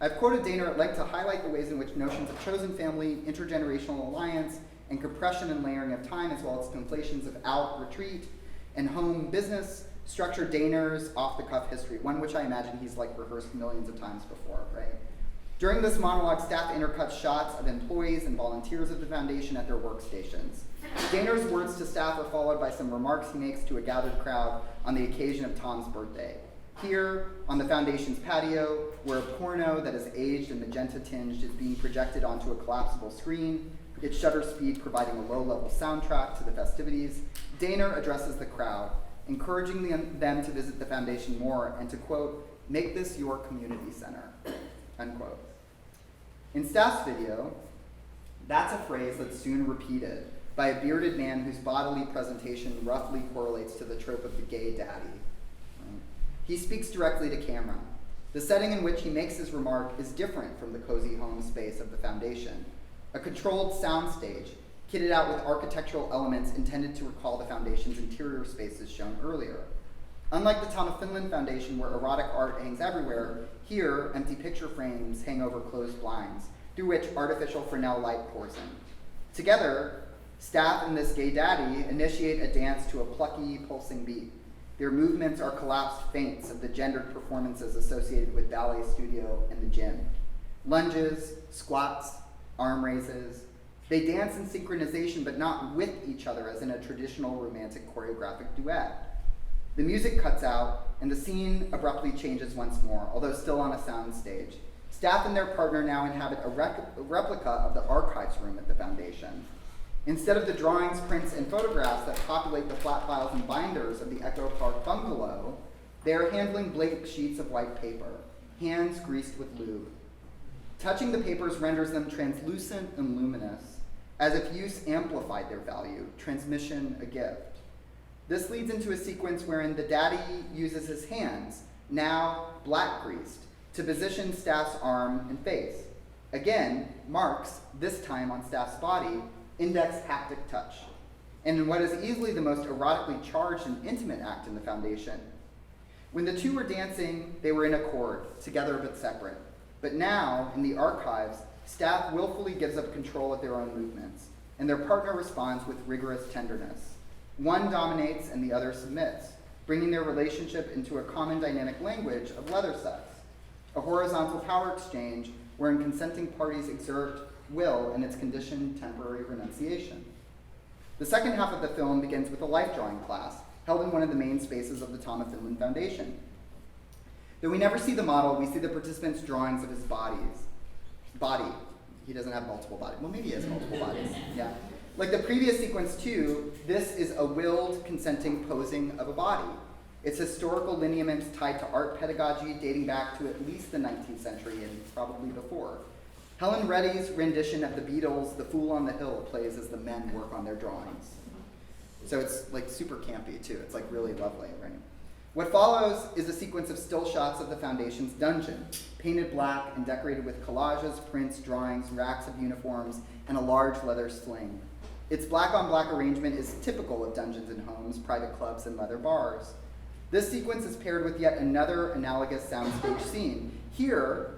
I've quoted Daner at length to highlight the ways in which notions of chosen family, intergenerational alliance, and compression and layering of time, as well as conflations of out, retreat, and home business, structure Daner's off-the-cuff history, one which I imagine he's rehearsed millions of times before, right? During this monologue, Staff intercuts shots of employees and volunteers of the Foundation at their workstations. Daner's words to Staff are followed by some remarks he makes to a gathered crowd on the occasion of Tom's birthday. Here, on the Foundation's patio, where a porno that is aged and magenta-tinged is being projected onto a collapsible screen, its shutter speed providing a low-level soundtrack to the festivities, Daner addresses the crowd, encouraging them to visit the Foundation more and to, quote, "make this your community center," unquote. In Staff's video, that's a phrase that's soon repeated by a bearded man whose bodily presentation roughly correlates to the trope of the gay daddy. Right? He speaks directly to camera. The setting in which he makes his remark is different from the cozy home space of the Foundation. A controlled soundstage, kitted out with architectural elements intended to recall the Foundation's interior spaces shown earlier. Unlike the Tom of Finland Foundation, where erotic art hangs everywhere, here, empty picture frames hang over closed blinds, through which artificial Fresnel light pours in. Together, Staff and this gay daddy initiate a dance to a plucky, pulsing beat. Their movements are collapsed feints of the gendered performances associated with ballet studio and the gym. Lunges, squats, arm raises. They dance in synchronization, but not with each other as in a traditional romantic choreographic duet. The music cuts out, and the scene abruptly changes once more, although still on a sound stage. Staff and their partner now inhabit a replica of the archives room at the foundation. Instead of the drawings, prints, and photographs that populate the flat files and binders of the Echo Park bungalow, they are handling blank sheets of white paper, hands greased with lube. Touching the papers renders them translucent and luminous, as if use amplified their value, transmission a gift. This leads into a sequence wherein the daddy uses his hands, now black greased, to position Staff's arm and face. Again, marks, this time on Staff's body, index haptic touch, and in what is easily the most erotically charged and intimate act in the foundation. When the two were dancing, they were in accord, together but separate. But now, in the archives, Staff willfully gives up control of their own movements, and their partner responds with rigorous tenderness. One dominates and the other submits, bringing their relationship into a common dynamic language of leather sex, a horizontal power exchange wherein consenting parties exert will in its conditioned temporary renunciation. The second half of the film begins with a life drawing class held in one of the main spaces of the Tom of Finland Foundation. Though we never see the model, we see the participants' drawings of his body. He doesn't have multiple bodies. Well, maybe he has multiple bodies. Yeah. Like the previous sequence too, this is a willed, consenting posing of a body. Its historical lineaments tied to art pedagogy dating back to at least the 19th century and probably before. Helen Reddy's rendition of the Beatles' The Fool on the Hill plays as the men work on their drawings. So it's like super campy too. It's like really lovely, right? What follows is a sequence of still shots of the Foundation's dungeon, painted black and decorated with collages, prints, drawings, racks of uniforms, and a large leather sling. Its black-on-black arrangement is typical of dungeons and homes, private clubs, and leather bars. This sequence is paired with yet another analogous soundstage scene. Here,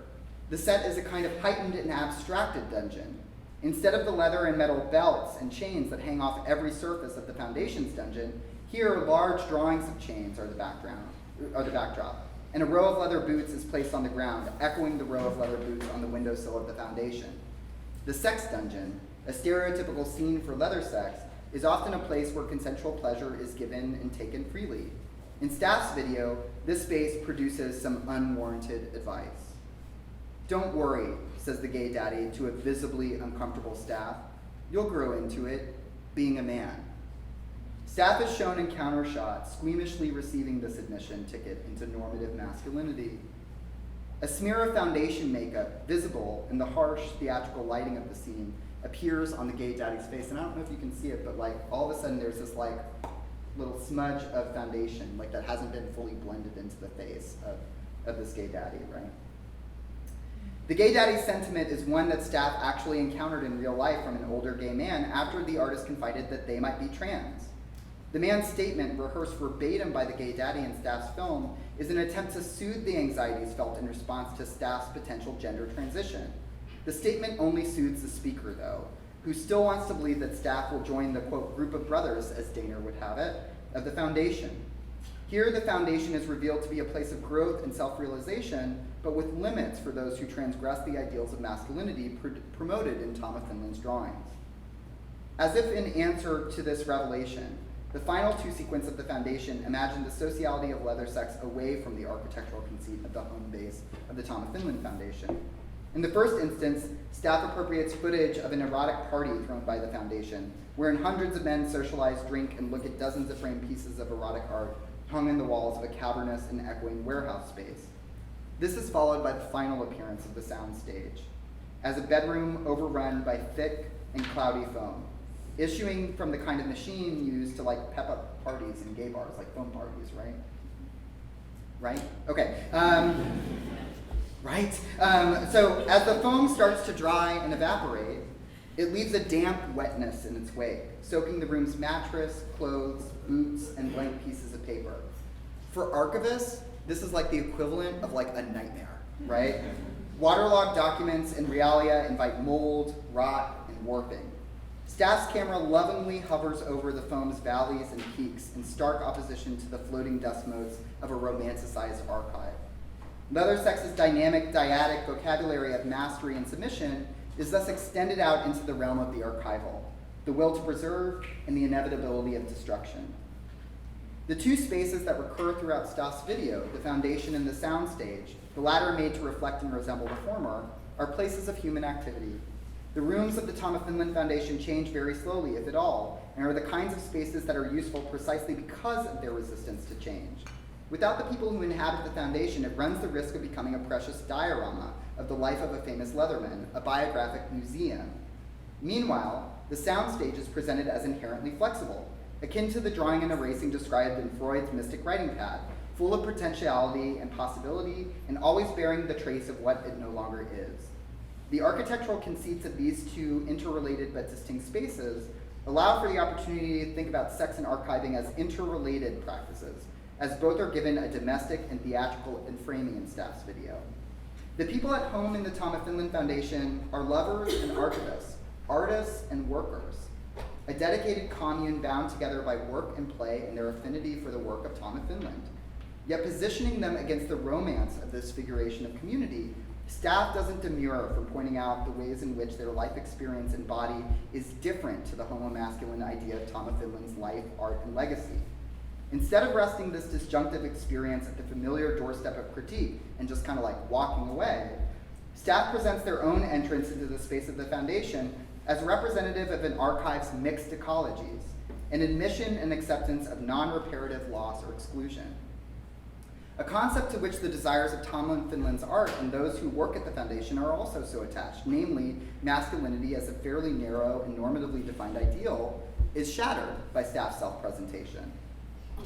the set is a kind of heightened and abstracted dungeon. Instead of the leather and metal belts and chains that hang off every surface of the Foundation's dungeon, here large drawings of chains are the backdrop, and a row of leather boots is placed on the ground, echoing the row of leather boots on the windowsill of the Foundation. The sex dungeon, a stereotypical scene for leather sex, is often a place where consensual pleasure is given and taken freely. In Staff's video, this space produces some unwarranted advice. "Don't worry," says the gay daddy to a visibly uncomfortable Staff. "You'll grow into it, being a man." Staff is shown in counter shots, squeamishly receiving this admission ticket into normative masculinity. A smear of foundation makeup, visible in the harsh theatrical lighting of the scene, appears on the gay daddy's face. And I don't know if you can see it, but like all of a sudden there's this like little smudge of foundation, like that hasn't been fully blended into the face of this gay daddy, right? The gay daddy sentiment is one that Staff actually encountered in real life from an older gay man after the artist confided that they might be trans. The man's statement, rehearsed verbatim by the gay daddy in Staff's film, is an attempt to soothe the anxieties felt in response to Staff's potential gender transition. The statement only soothes the speaker, though, who still wants to believe that Staff will join the, quote, group of brothers, as Daner would have it, of the Foundation. Here, the Foundation is revealed to be a place of growth and self-realization, but with limits for those who transgress the ideals of masculinity promoted in Tom of Finland's drawings. As if in answer to this revelation, the final two sequences of the Foundation imagine the sociality of leather sex away from the architectural conceit of the home base of the Tom of Finland Foundation. In the first instance, Staff appropriates footage of an erotic party thrown by the Foundation, wherein hundreds of men socialize, drink, and look at dozens of framed pieces of erotic art hung in the walls of a cavernous and echoing warehouse space. This is followed by the final appearance of the soundstage, as a bedroom overrun by thick and cloudy foam, issuing from the kind of machine used to like pep up parties in gay bars, like foam parties, right? Right? Okay. Right? So as the foam starts to dry and evaporate, it leaves a damp wetness in its wake, soaking the room's mattress, clothes, boots, and blank pieces of paper. For archivists, this is like the equivalent of like a nightmare, right? Waterlogged documents and realia invite mold, rot, and warping. Staff's camera lovingly hovers over the foam's valleys and peaks in stark opposition to the floating dust motes of a romanticized archive. Leather Sex's dynamic, dyadic vocabulary of mastery and submission is thus extended out into the realm of the archival, the will to preserve, and the inevitability of destruction. The two spaces that recur throughout Staff's video, the foundation and the soundstage, the latter made to reflect and resemble the former, are places of human activity. The rooms of the Tom of Finland Foundation change very slowly, if at all, and are the kinds of spaces that are useful precisely because of their resistance to change. Without the people who inhabit the foundation, it runs the risk of becoming a precious diorama of the life of a famous leatherman, a biographic museum. Meanwhile, the soundstage is presented as inherently flexible, akin to the drawing and erasing described in Freud's mystic writing pad, full of potentiality and possibility, and always bearing the trace of what it no longer is. The architectural conceits of these two interrelated but distinct spaces allow for the opportunity to think about sex and archiving as interrelated practices, as both are given a domestic and theatrical framing in Staff's video. The people at home in the Tom of Finland Foundation are lovers and archivists, artists and workers, a dedicated commune bound together by work and play and their affinity for the work of Tom of Finland. Yet positioning them against the romance of this figuration of community, Staff doesn't demur from pointing out the ways in which their life experience and body is different to the homo-masculine idea of Tom of Finland's life, art, and legacy. Instead of resting this disjunctive experience at the familiar doorstep of critique and just kind of like walking away, Staff presents their own entrance into the space of the foundation as representative of an archive's mixed ecologies, an admission and acceptance of non-reparative loss or exclusion. A concept to which the desires of Tom of Finland's art and those who work at the foundation are also so attached, namely masculinity as a fairly narrow and normatively defined ideal, is shattered by Staff's self-presentation.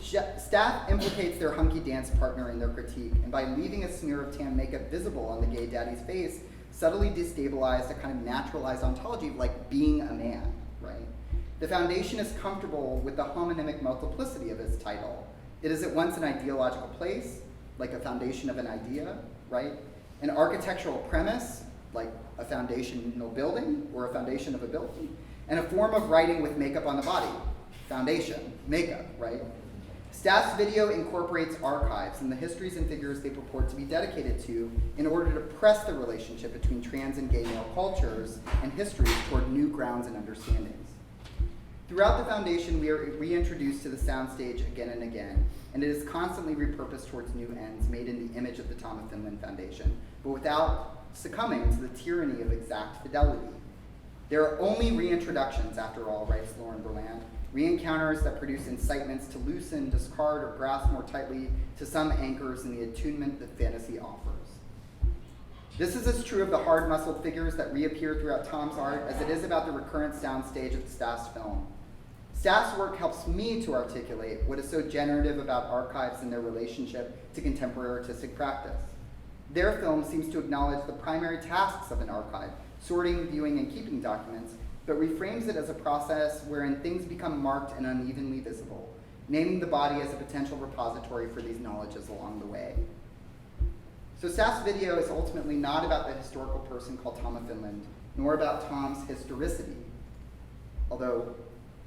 Staff implicates their hunky dance partner in their critique, and by leaving a smear of tan makeup visible on the gay daddy's face, subtly destabilized a kind of naturalized ontology of like being a man, right? The foundation is comfortable with the homonymic multiplicity of its title. It is at once an ideological place, like a foundation of an idea, right? An architectural premise, like a foundational building or a foundation of a building, and a form of writing with makeup on the body, foundation, makeup, right? Staff's video incorporates archives and the histories and figures they purport to be dedicated to in order to press the relationship between trans and gay male cultures and histories toward new grounds and understandings. Throughout the foundation, we are reintroduced to the soundstage again and again, and it is constantly repurposed towards new ends made in the image of the Tom of Finland Foundation, but without succumbing to the tyranny of exact fidelity. There are only reintroductions, after all, writes Lauren Berland, re-encounters that produce incitements to loosen, discard, or grasp more tightly to some anchors in the attunement that fantasy offers. This is as true of the hard-muscled figures that reappear throughout Tom's art as it is about the recurrent soundstage of Staff's film. Staff's work helps me to articulate what is so generative about archives and their relationship to contemporary artistic practice. Their film seems to acknowledge the primary tasks of an archive, sorting, viewing, and keeping documents, but reframes it as a process wherein things become marked and unevenly visible, naming the body as a potential repository for these knowledges along the way. So Staff's video is ultimately not about the historical person called Tom of Finland, nor about Tom's historicity, although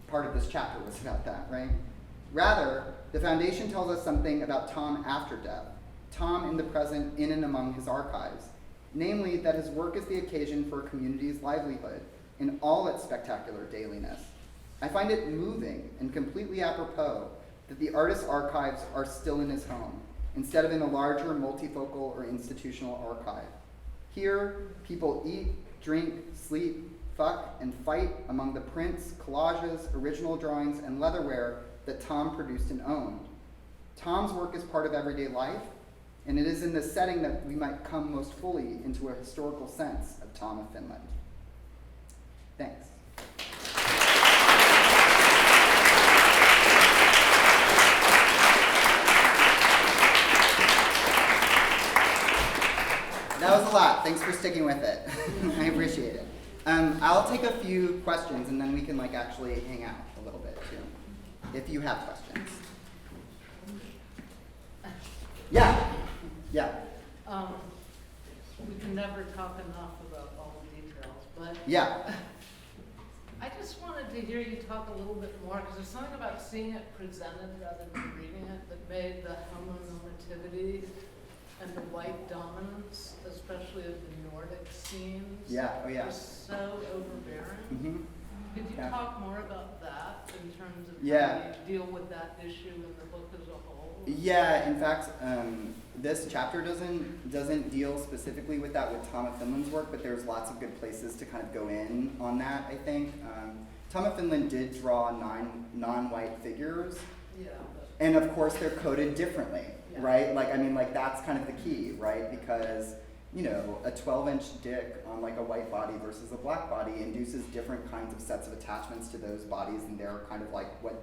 part of this chapter was about that, right? Rather, the foundation tells us something about Tom after death, Tom in the present in and among his archives, namely that his work is the occasion for a community's livelihood in all its spectacular dailiness. I find it moving and completely apropos that the artist's archives are still in his home, instead of in a larger multifocal or institutional archive. Here, people eat, drink, sleep, fuck, and fight among the prints, collages, original drawings, and leatherware that Tom produced and owned. Tom's work is part of everyday life, and it is in this setting that we might come most fully into a historical sense of Tom of Finland. Thanks. That was a lot. Thanks for sticking with it. I appreciate it. I'll take a few questions and then we can actually hang out a little bit too, if you have questions. Yeah. We can never talk enough about all the details, but yeah. I just want to hear you talk a little bit more, because there's something about seeing it presented rather than reading it that made the homonormativity and the white dominance, especially of the Nordic scenes, yes. so overbearing. Mm-hmm. Could you talk more about that in terms of Yeah. how you deal with that issue in the book as a whole? Yeah, in fact, this chapter doesn't deal specifically with that with Tom of Finland's work, but there's lots of good places to kind of go in on that, I think. Tom of Finland did draw 9 non-white figures, Yeah. and of course they're coded differently, Yeah. right? Like, I mean, like, that's kind of the key, right? Because, you know, a 12-inch dick on like a white body versus a black body induces different kinds of sets of attachments to those bodies, and they're kind of like what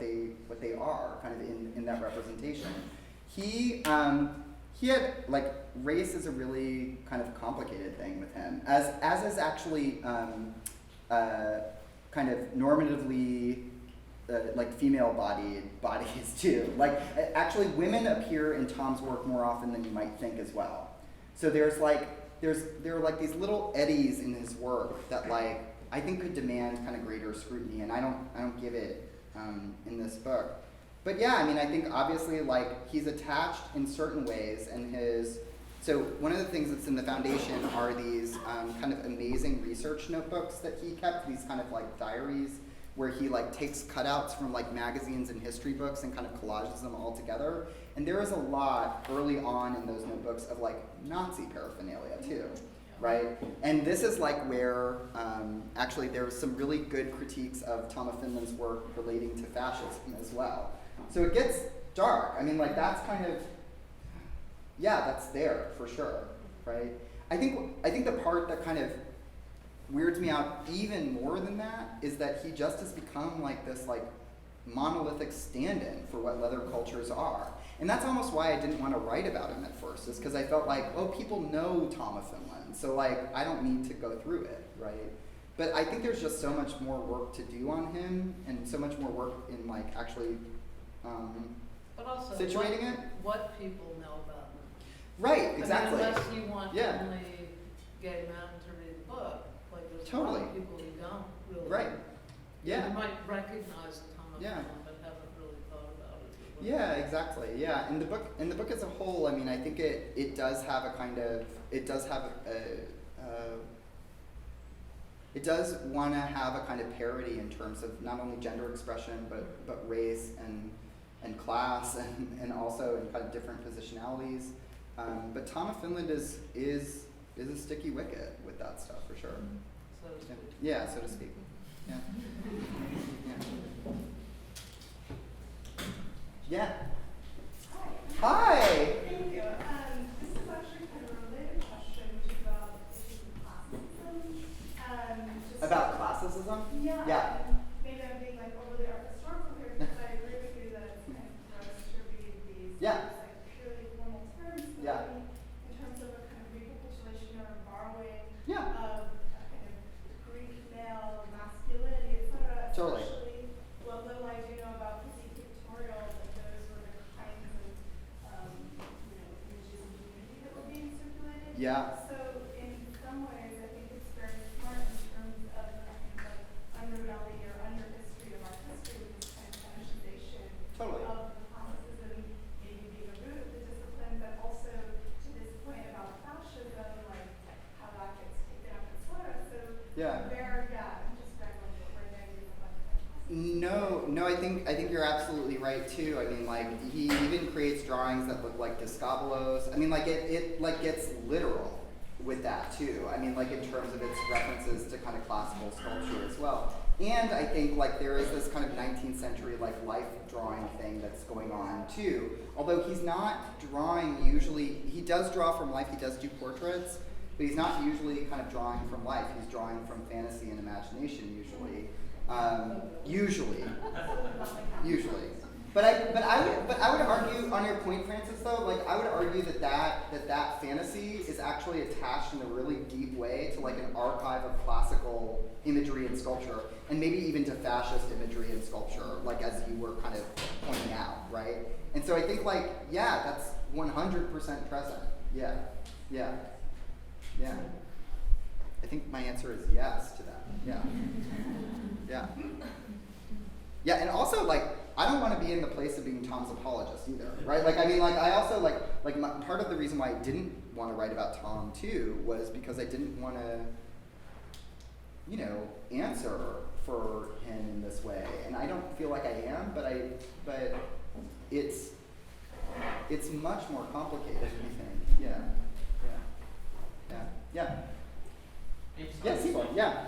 they are kind of in that representation. He had, like, race is a really kind of complicated thing with him, as is actually kind of normatively like female bodies too. Like, actually women appear in Tom's work more often than you might think as well. So there are like these little eddies in his work that, like, I think could demand kind of greater scrutiny, and I don't give it in this book. But yeah, I mean, I think obviously, like, he's attached in certain ways, and so one of the things that's in the foundation are these kind of amazing research notebooks that he kept, these kind of like diaries, where he like takes cutouts from like magazines and history books and kind of collages them all together. And there is a lot early on in those notebooks of like Nazi paraphernalia too, right? And this is like where actually there was some really good critiques of Tom of Finland's work relating to fascism as well. So it gets dark. I mean, like, that's kind of, yeah, that's there for sure, right? I think the part that kind of weirds me out even more than that is that he just has become like this like monolithic stand-in for what leather cultures are. And that's almost why I didn't want to write about him at first, is because I felt like, oh, people know Tom of Finland, so like I don't need to go through it, right? But I think there's just so much more work to do on him, and so much more work in like actually but also situating it. What people know about him. Right, exactly. I mean, unless you want only gay men to read the book, like there's a lot of people who don't really. Right. Yeah. You might recognize Tom of Finland, but haven't really thought about it. Yeah, exactly. Yeah, in the book as a whole, I mean, I think it does have a kind of, it does have it does want to have a kind of parody in terms of not only gender expression, but race and class, and also in kind of different positionalities. But Tom of Finland is a sticky wicket with that stuff for sure. So to speak. Yeah, so to speak. Yeah. Yeah. Hi. Thank you. This is actually kind of a related question, which is about issues of classism. About classicism? Yeah. Yeah. And maybe I'm being like overly historical here, because I agree with you that it's kind of gross to read these Yeah. like purely formal terms, but Yeah. maybe in terms of a kind of recapitulation or borrowing Yeah. of a kind of Greek male masculinity, etc. Totally. Especially what little I do know about physique pictorial, that those were the kinds of images and community that were being circulated. Yeah. So in some ways, I think it's very smart in terms of the kind of like underbelly or under history of our history, with this kind of fetishization Totally. of the classicism maybe being a root of the discipline, but also to this point about fascism, like how that gets taken up, etc. So Yeah. I'm just grappling with where they use like No, I think you're absolutely right too. I mean, like, he even creates drawings that look like Discobolos. I mean, like, it like gets literal with that too. I mean, like, in terms of its references to kind of classical sculpture as well. And I think like there is this kind of 19th century like life drawing thing that's going on too. Although he's not drawing usually, he does draw from life, he does do portraits, but he's not usually kind of drawing from life. He's drawing from fantasy and imagination usually. Usually. But I would argue on your point, Francis, though, like I would argue that fantasy is actually attached in a really deep way to like an archive of classical imagery and sculpture, and maybe even to fascist imagery and sculpture, like as you were kind of pointing out, right? And so I think like, yeah, that's 100% present. Yeah. I think my answer is yes to that. Yeah. Yeah. Yeah, and also, like, I don't want to be in the place of being Tom's apologist either, right? Like, I mean, like, I also, part of the reason why I didn't want to write about Tom, too, was because I didn't want to, you know, answer for him in this way. And I don't feel like I am, but it's much more complicated, I think. Yeah. Yes, Seymour, yeah.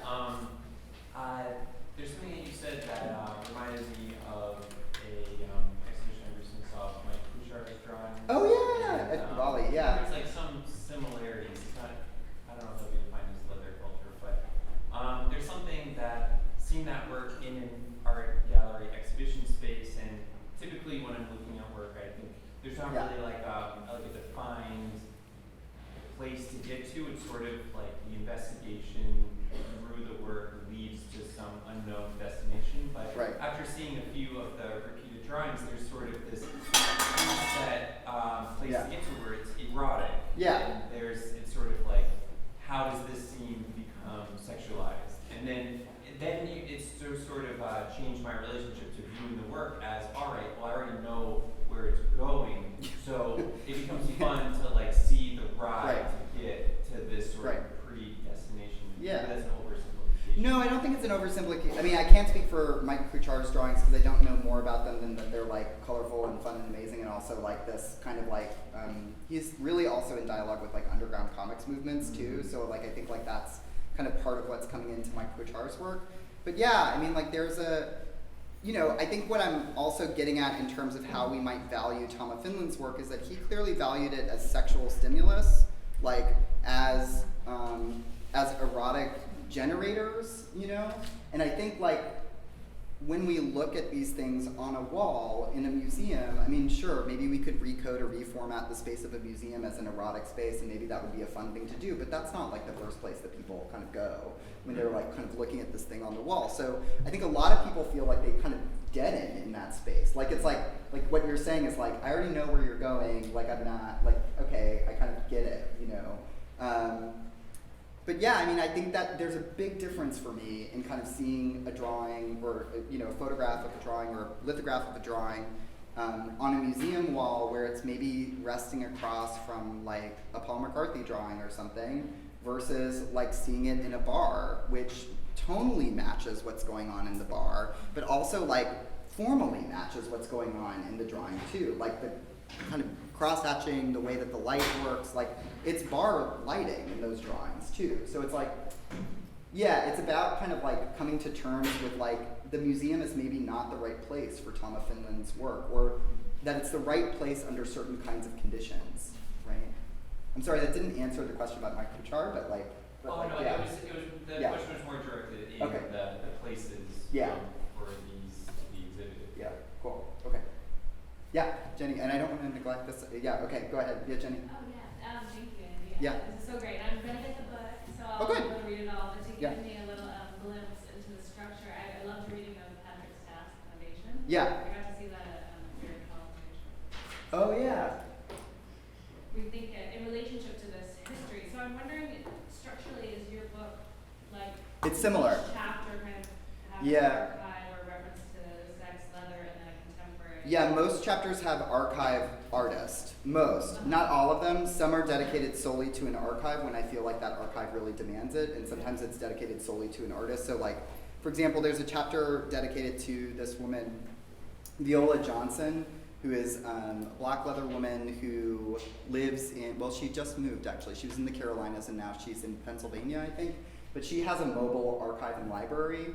There's something that you said that reminded me of a exhibition I recently saw of Mike Kuchar's drawing. Oh yeah, And, at Bali, yeah. There's like some similarities. It's not, I don't know if they'll be defined as leather culture, but there's something that seeing that work in an art gallery exhibition space, and typically when I'm looking at work, I think there's not really like a defined place to get to. It's sort of like the investigation through the work leads to some unknown destination. But after seeing a few of the repeated drawings, there's sort of this set place to get to where it's erotic. Yeah. And it's sort of like, how does this scene become sexualized? And then it's sort of changed my relationship to viewing the work as, all right, well, I already know where it's going, so it becomes fun to like see the ride to get to this sort of predestination. Yeah. That's an oversimplification. No, I don't think it's an oversimplification. I mean, I can't speak for Mike Kuchar's drawings because I don't know more about them than that they're like colorful and fun and amazing, and also like this kind of like he's really also in dialogue with like underground comics movements too. So like I think like that's kind of part of what's coming into Mike Kuchar's work. But yeah, I mean like there's a, you know, I think what I'm also getting at in terms of how we might value Tom of Finland's work is that he clearly valued it as sexual stimulus, like as erotic generators, you know? And I think like when we look at these things on a wall in a museum, I mean, sure, maybe we could recode or reformat the space of a museum as an erotic space, and maybe that would be a fun thing to do, but that's not like the first place that people kind of go when they're like kind of looking at this thing on the wall. So I think a lot of people feel like they kind of get in that space. Like it's like what you're saying is like, I already know where you're going, like I'm not, like, okay, I kind of get it, you know? But yeah, I mean, I think that there's a big difference for me in kind of seeing a drawing or, you know, a photograph of a drawing or a lithograph of a drawing on a museum wall where it's maybe resting across from like a Paul McCarthy drawing or something versus like seeing it in a bar, which tonally matches what's going on in the bar, but also like formally matches what's going on in the drawing too. Like the kind of cross-hatching, the way that the light works, like it's bar lighting in those drawings too. So it's like, yeah, it's about kind of like coming to terms with like the museum is maybe not the right place for Tom of Finland's work, or that it's the right place under certain kinds of conditions, right? I'm sorry, that didn't answer the question about Mike Kuchar, but like, The question was more directed in the places for these to be exhibited. Yeah, cool, okay. Yeah, Jenny, and I don't want to neglect this. Yeah, okay, go ahead. Yeah, Jenny. Oh, yeah. Thank you, Andy. Yeah. This is so great. I'm going to get the book, so I'll be able to read it all. But to give me a little glimpse into the structure, I loved reading of Patrick's Task Foundation. Yeah. I got to see that at Beard College. Oh, yeah. We think in relationship to this history. So I'm wondering, structurally, is your book like It's similar. each chapter kind of have an archive or reference to sex, leather, and then a contemporary? Yeah, most chapters have archive artist. Most, not all of them. Some are dedicated solely to an archive when I feel like that archive really demands it, and sometimes it's dedicated solely to an artist. So like, for example, there's a chapter dedicated to this woman, Viola Johnson, who is a black leather woman who lives in, well, she just moved actually. She was in the Carolinas and now she's in Pennsylvania, I think. But she has a mobile archive and library,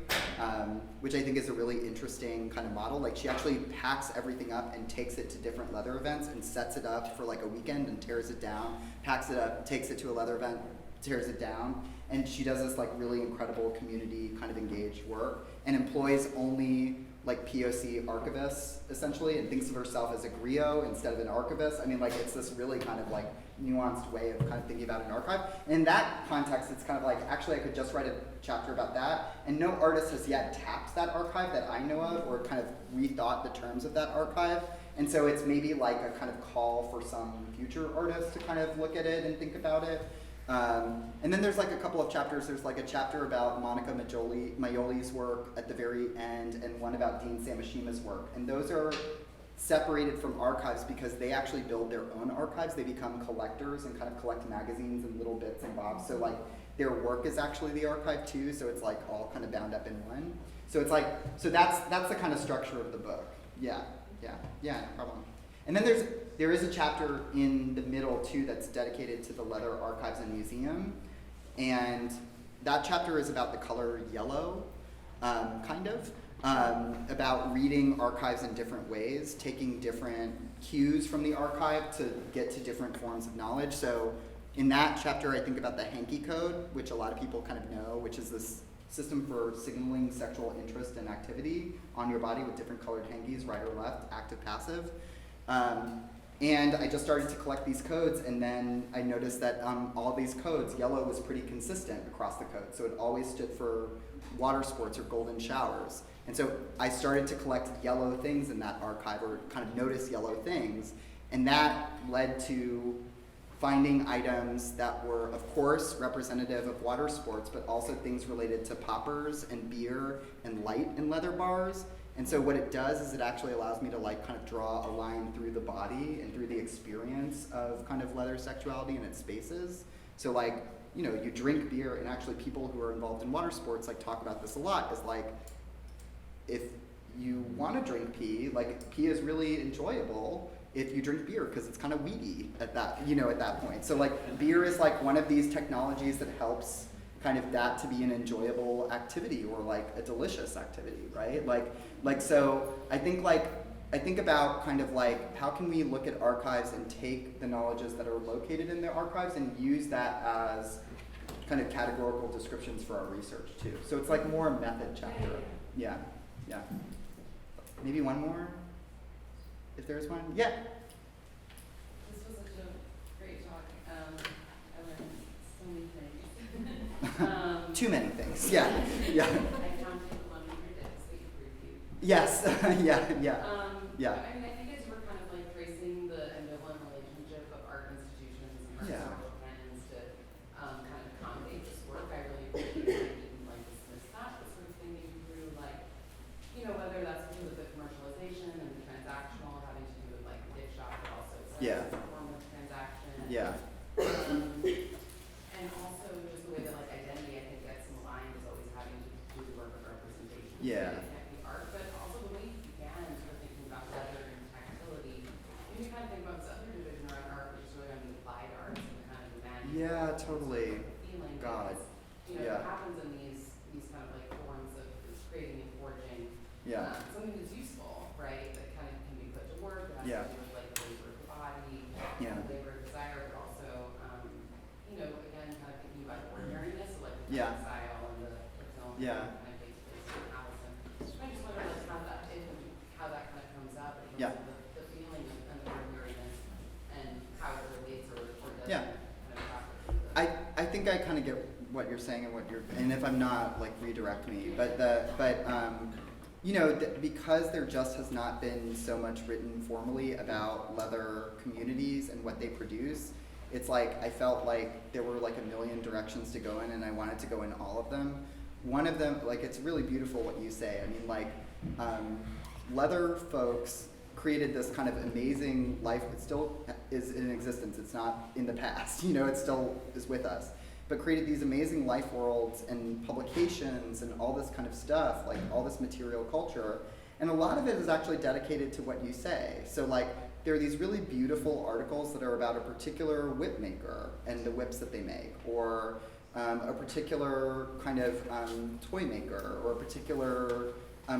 which I think is a really interesting kind of model. Like she actually packs everything up and takes it to different leather events and sets it up for like a weekend and tears it down, packs it up, takes it to a leather event, tears it down. And she does this like really incredible community kind of engaged work and employs only like POC archivists essentially, and thinks of herself as a griot instead of an archivist. I mean, like it's this really kind of like nuanced way of kind of thinking about an archive. And in that context, it's kind of like, actually I could just write a chapter about that, and no artist has yet tapped that archive that I know of, or kind of rethought the terms of that archive. And so it's maybe like a kind of call for some future artists to kind of look at it and think about it. And then there's like a couple of chapters. There's like a chapter about Monica Maioli's work at the very end, and one about Dean Samashima's work. And those are separated from archives because they actually build their own archives. They become collectors and kind of collect magazines and little bits and bobs. So like their work is actually the archive too. So it's like all kind of bound up in one. So it's like, so that's the kind of structure of the book. Yeah, no problem. And then there is a chapter in the middle too that's dedicated to the Leather Archives and Museum. And that chapter is about the color yellow, kind of. About reading archives in different ways, taking different cues from the archive to get to different forms of knowledge. So in that chapter, I think about the hanky code, which a lot of people kind of know, which is this system for signaling sexual interest and activity on your body with different colored hankies, right or left, active, passive. And I just started to collect these codes, and then I noticed that all these codes, yellow was pretty consistent across the code. So it always stood for water sports or golden showers. And so I started to collect yellow things in that archive, or kind of notice yellow things. And that led to finding items that were, of course, representative of water sports, but also things related to poppers and beer and light in leather bars. And so what it does is it actually allows me to like kind of draw a line through the body and through the experience of kind of leather sexuality and its spaces. So like, you know, you drink beer, and actually people who are involved in water sports like talk about this a lot, is like, if you want to drink pee, like pee is really enjoyable if you drink beer because it's kind of weedy at that, you know, at that point. So like beer is like one of these technologies that helps kind of that to be an enjoyable activity, or like a delicious activity, right? Like so I think about kind of like how can we look at archives and take the knowledges that are located in the archives and use that as kind of categorical descriptions for our research too. So it's like more a method chapter. Yeah. Maybe one more, if there's one. Yeah. This was such a great talk. I learned so many things. Too many things. Yeah. I counted one of your dips that you reviewed. Yes. Yeah. I mean, I think as we're kind of like tracing the ambivalent relationship of art institutions and art historical canons to kind of accommodate this work, I really appreciate that you didn't like dismiss that, but sort of thinking through like, you know, whether that's to do with the commercialization and the transactional, having to do with like the gift shop, but also it's a form of transaction. Yeah. And also just the way that like identity, I think, gets maligned is always having to do the work of representation. Yeah. So it can't be art, but also the way you began sort of thinking about leather and tactility. You kind of think about this other division around art, which is really on the applied arts and the kind of humanity. Yeah, totally. Feeling. God. Because, you know, what happens in these kind of like forms of creating and forging. Something that's useful, right? That kind of can be put to work. That has to do with like the labor of the body, labor of desire, but also, you know, again, kind of thinking about the ordinariness of like the style and the film kind of takes place in Allison. So I just wonder like how that kind of comes up in terms of the feeling and the ordinariness and how it relates or doesn't kind of talk about I think I kind of get what you're saying and if I'm not, like, redirect me. But you know, because there just has not been so much written formally about leather communities and what they produce, it's like I felt like there were like a million directions to go in, and I wanted to go in all of them. One of them, like, it's really beautiful what you say. I mean, like, leather folks created this kind of amazing life. It still is in existence. It's not in the past, you know, it still is with us. But created these amazing life worlds and publications and all this kind of stuff, like all this material culture. And a lot of it is actually dedicated to what you say. So like, there are these really beautiful articles that are about a particular whip maker and the whips that they make, or a particular kind of toy maker, or a particular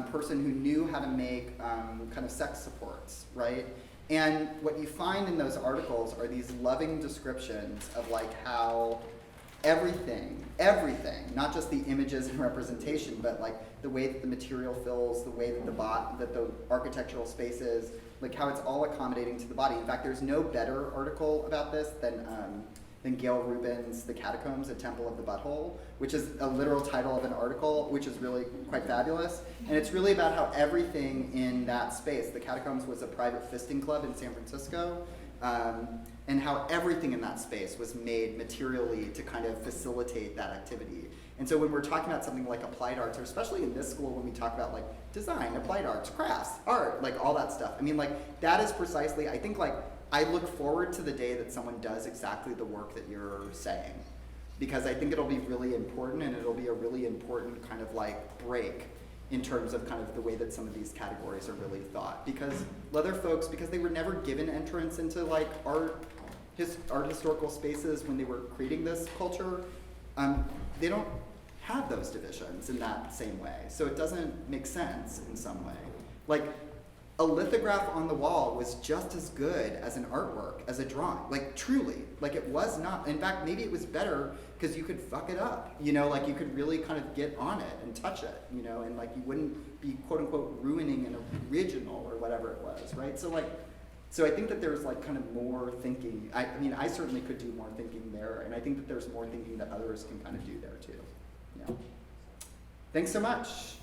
person who knew how to make kind of sex supports, right? And what you find in those articles are these loving descriptions of like how everything, not just the images and representation, but like the way that the material fills, the way that the architectural space is, like how it's all accommodating to the body. In fact, there's no better article about this than Gail Rubin's The Catacombs, A Temple of the Butthole, which is a literal title of an article, which is really quite fabulous. And it's really about how everything in that space, the Catacombs was a private fisting club in San Francisco, and how everything in that space was made materially to kind of facilitate that activity. And so when we're talking about something like applied arts, or especially in this school when we talk about like design, applied arts, crafts, art, like all that stuff, I mean, like that is precisely, I think, like I look forward to the day that someone does exactly the work that you're saying, because I think it'll be really important, and it'll be a really important kind of like break in terms of kind of the way that some of these categories are really thought. Because leather folks, because they were never given entrance into like art historical spaces when they were creating this culture, they don't have those divisions in that same way. So it doesn't make sense in some way. Like, a lithograph on the wall was just as good as an artwork, as a drawing, like truly. Like it was not, in fact, maybe it was better because you could fuck it up, you know, like you could really kind of get on it and touch it, you know, and like you wouldn't be quote unquote ruining an original or whatever it was, right? So like, so I think that there's like kind of more thinking. I mean, I certainly could do more thinking there, and I think that there's more thinking that others can kind of do there too. Yeah. Thanks so much.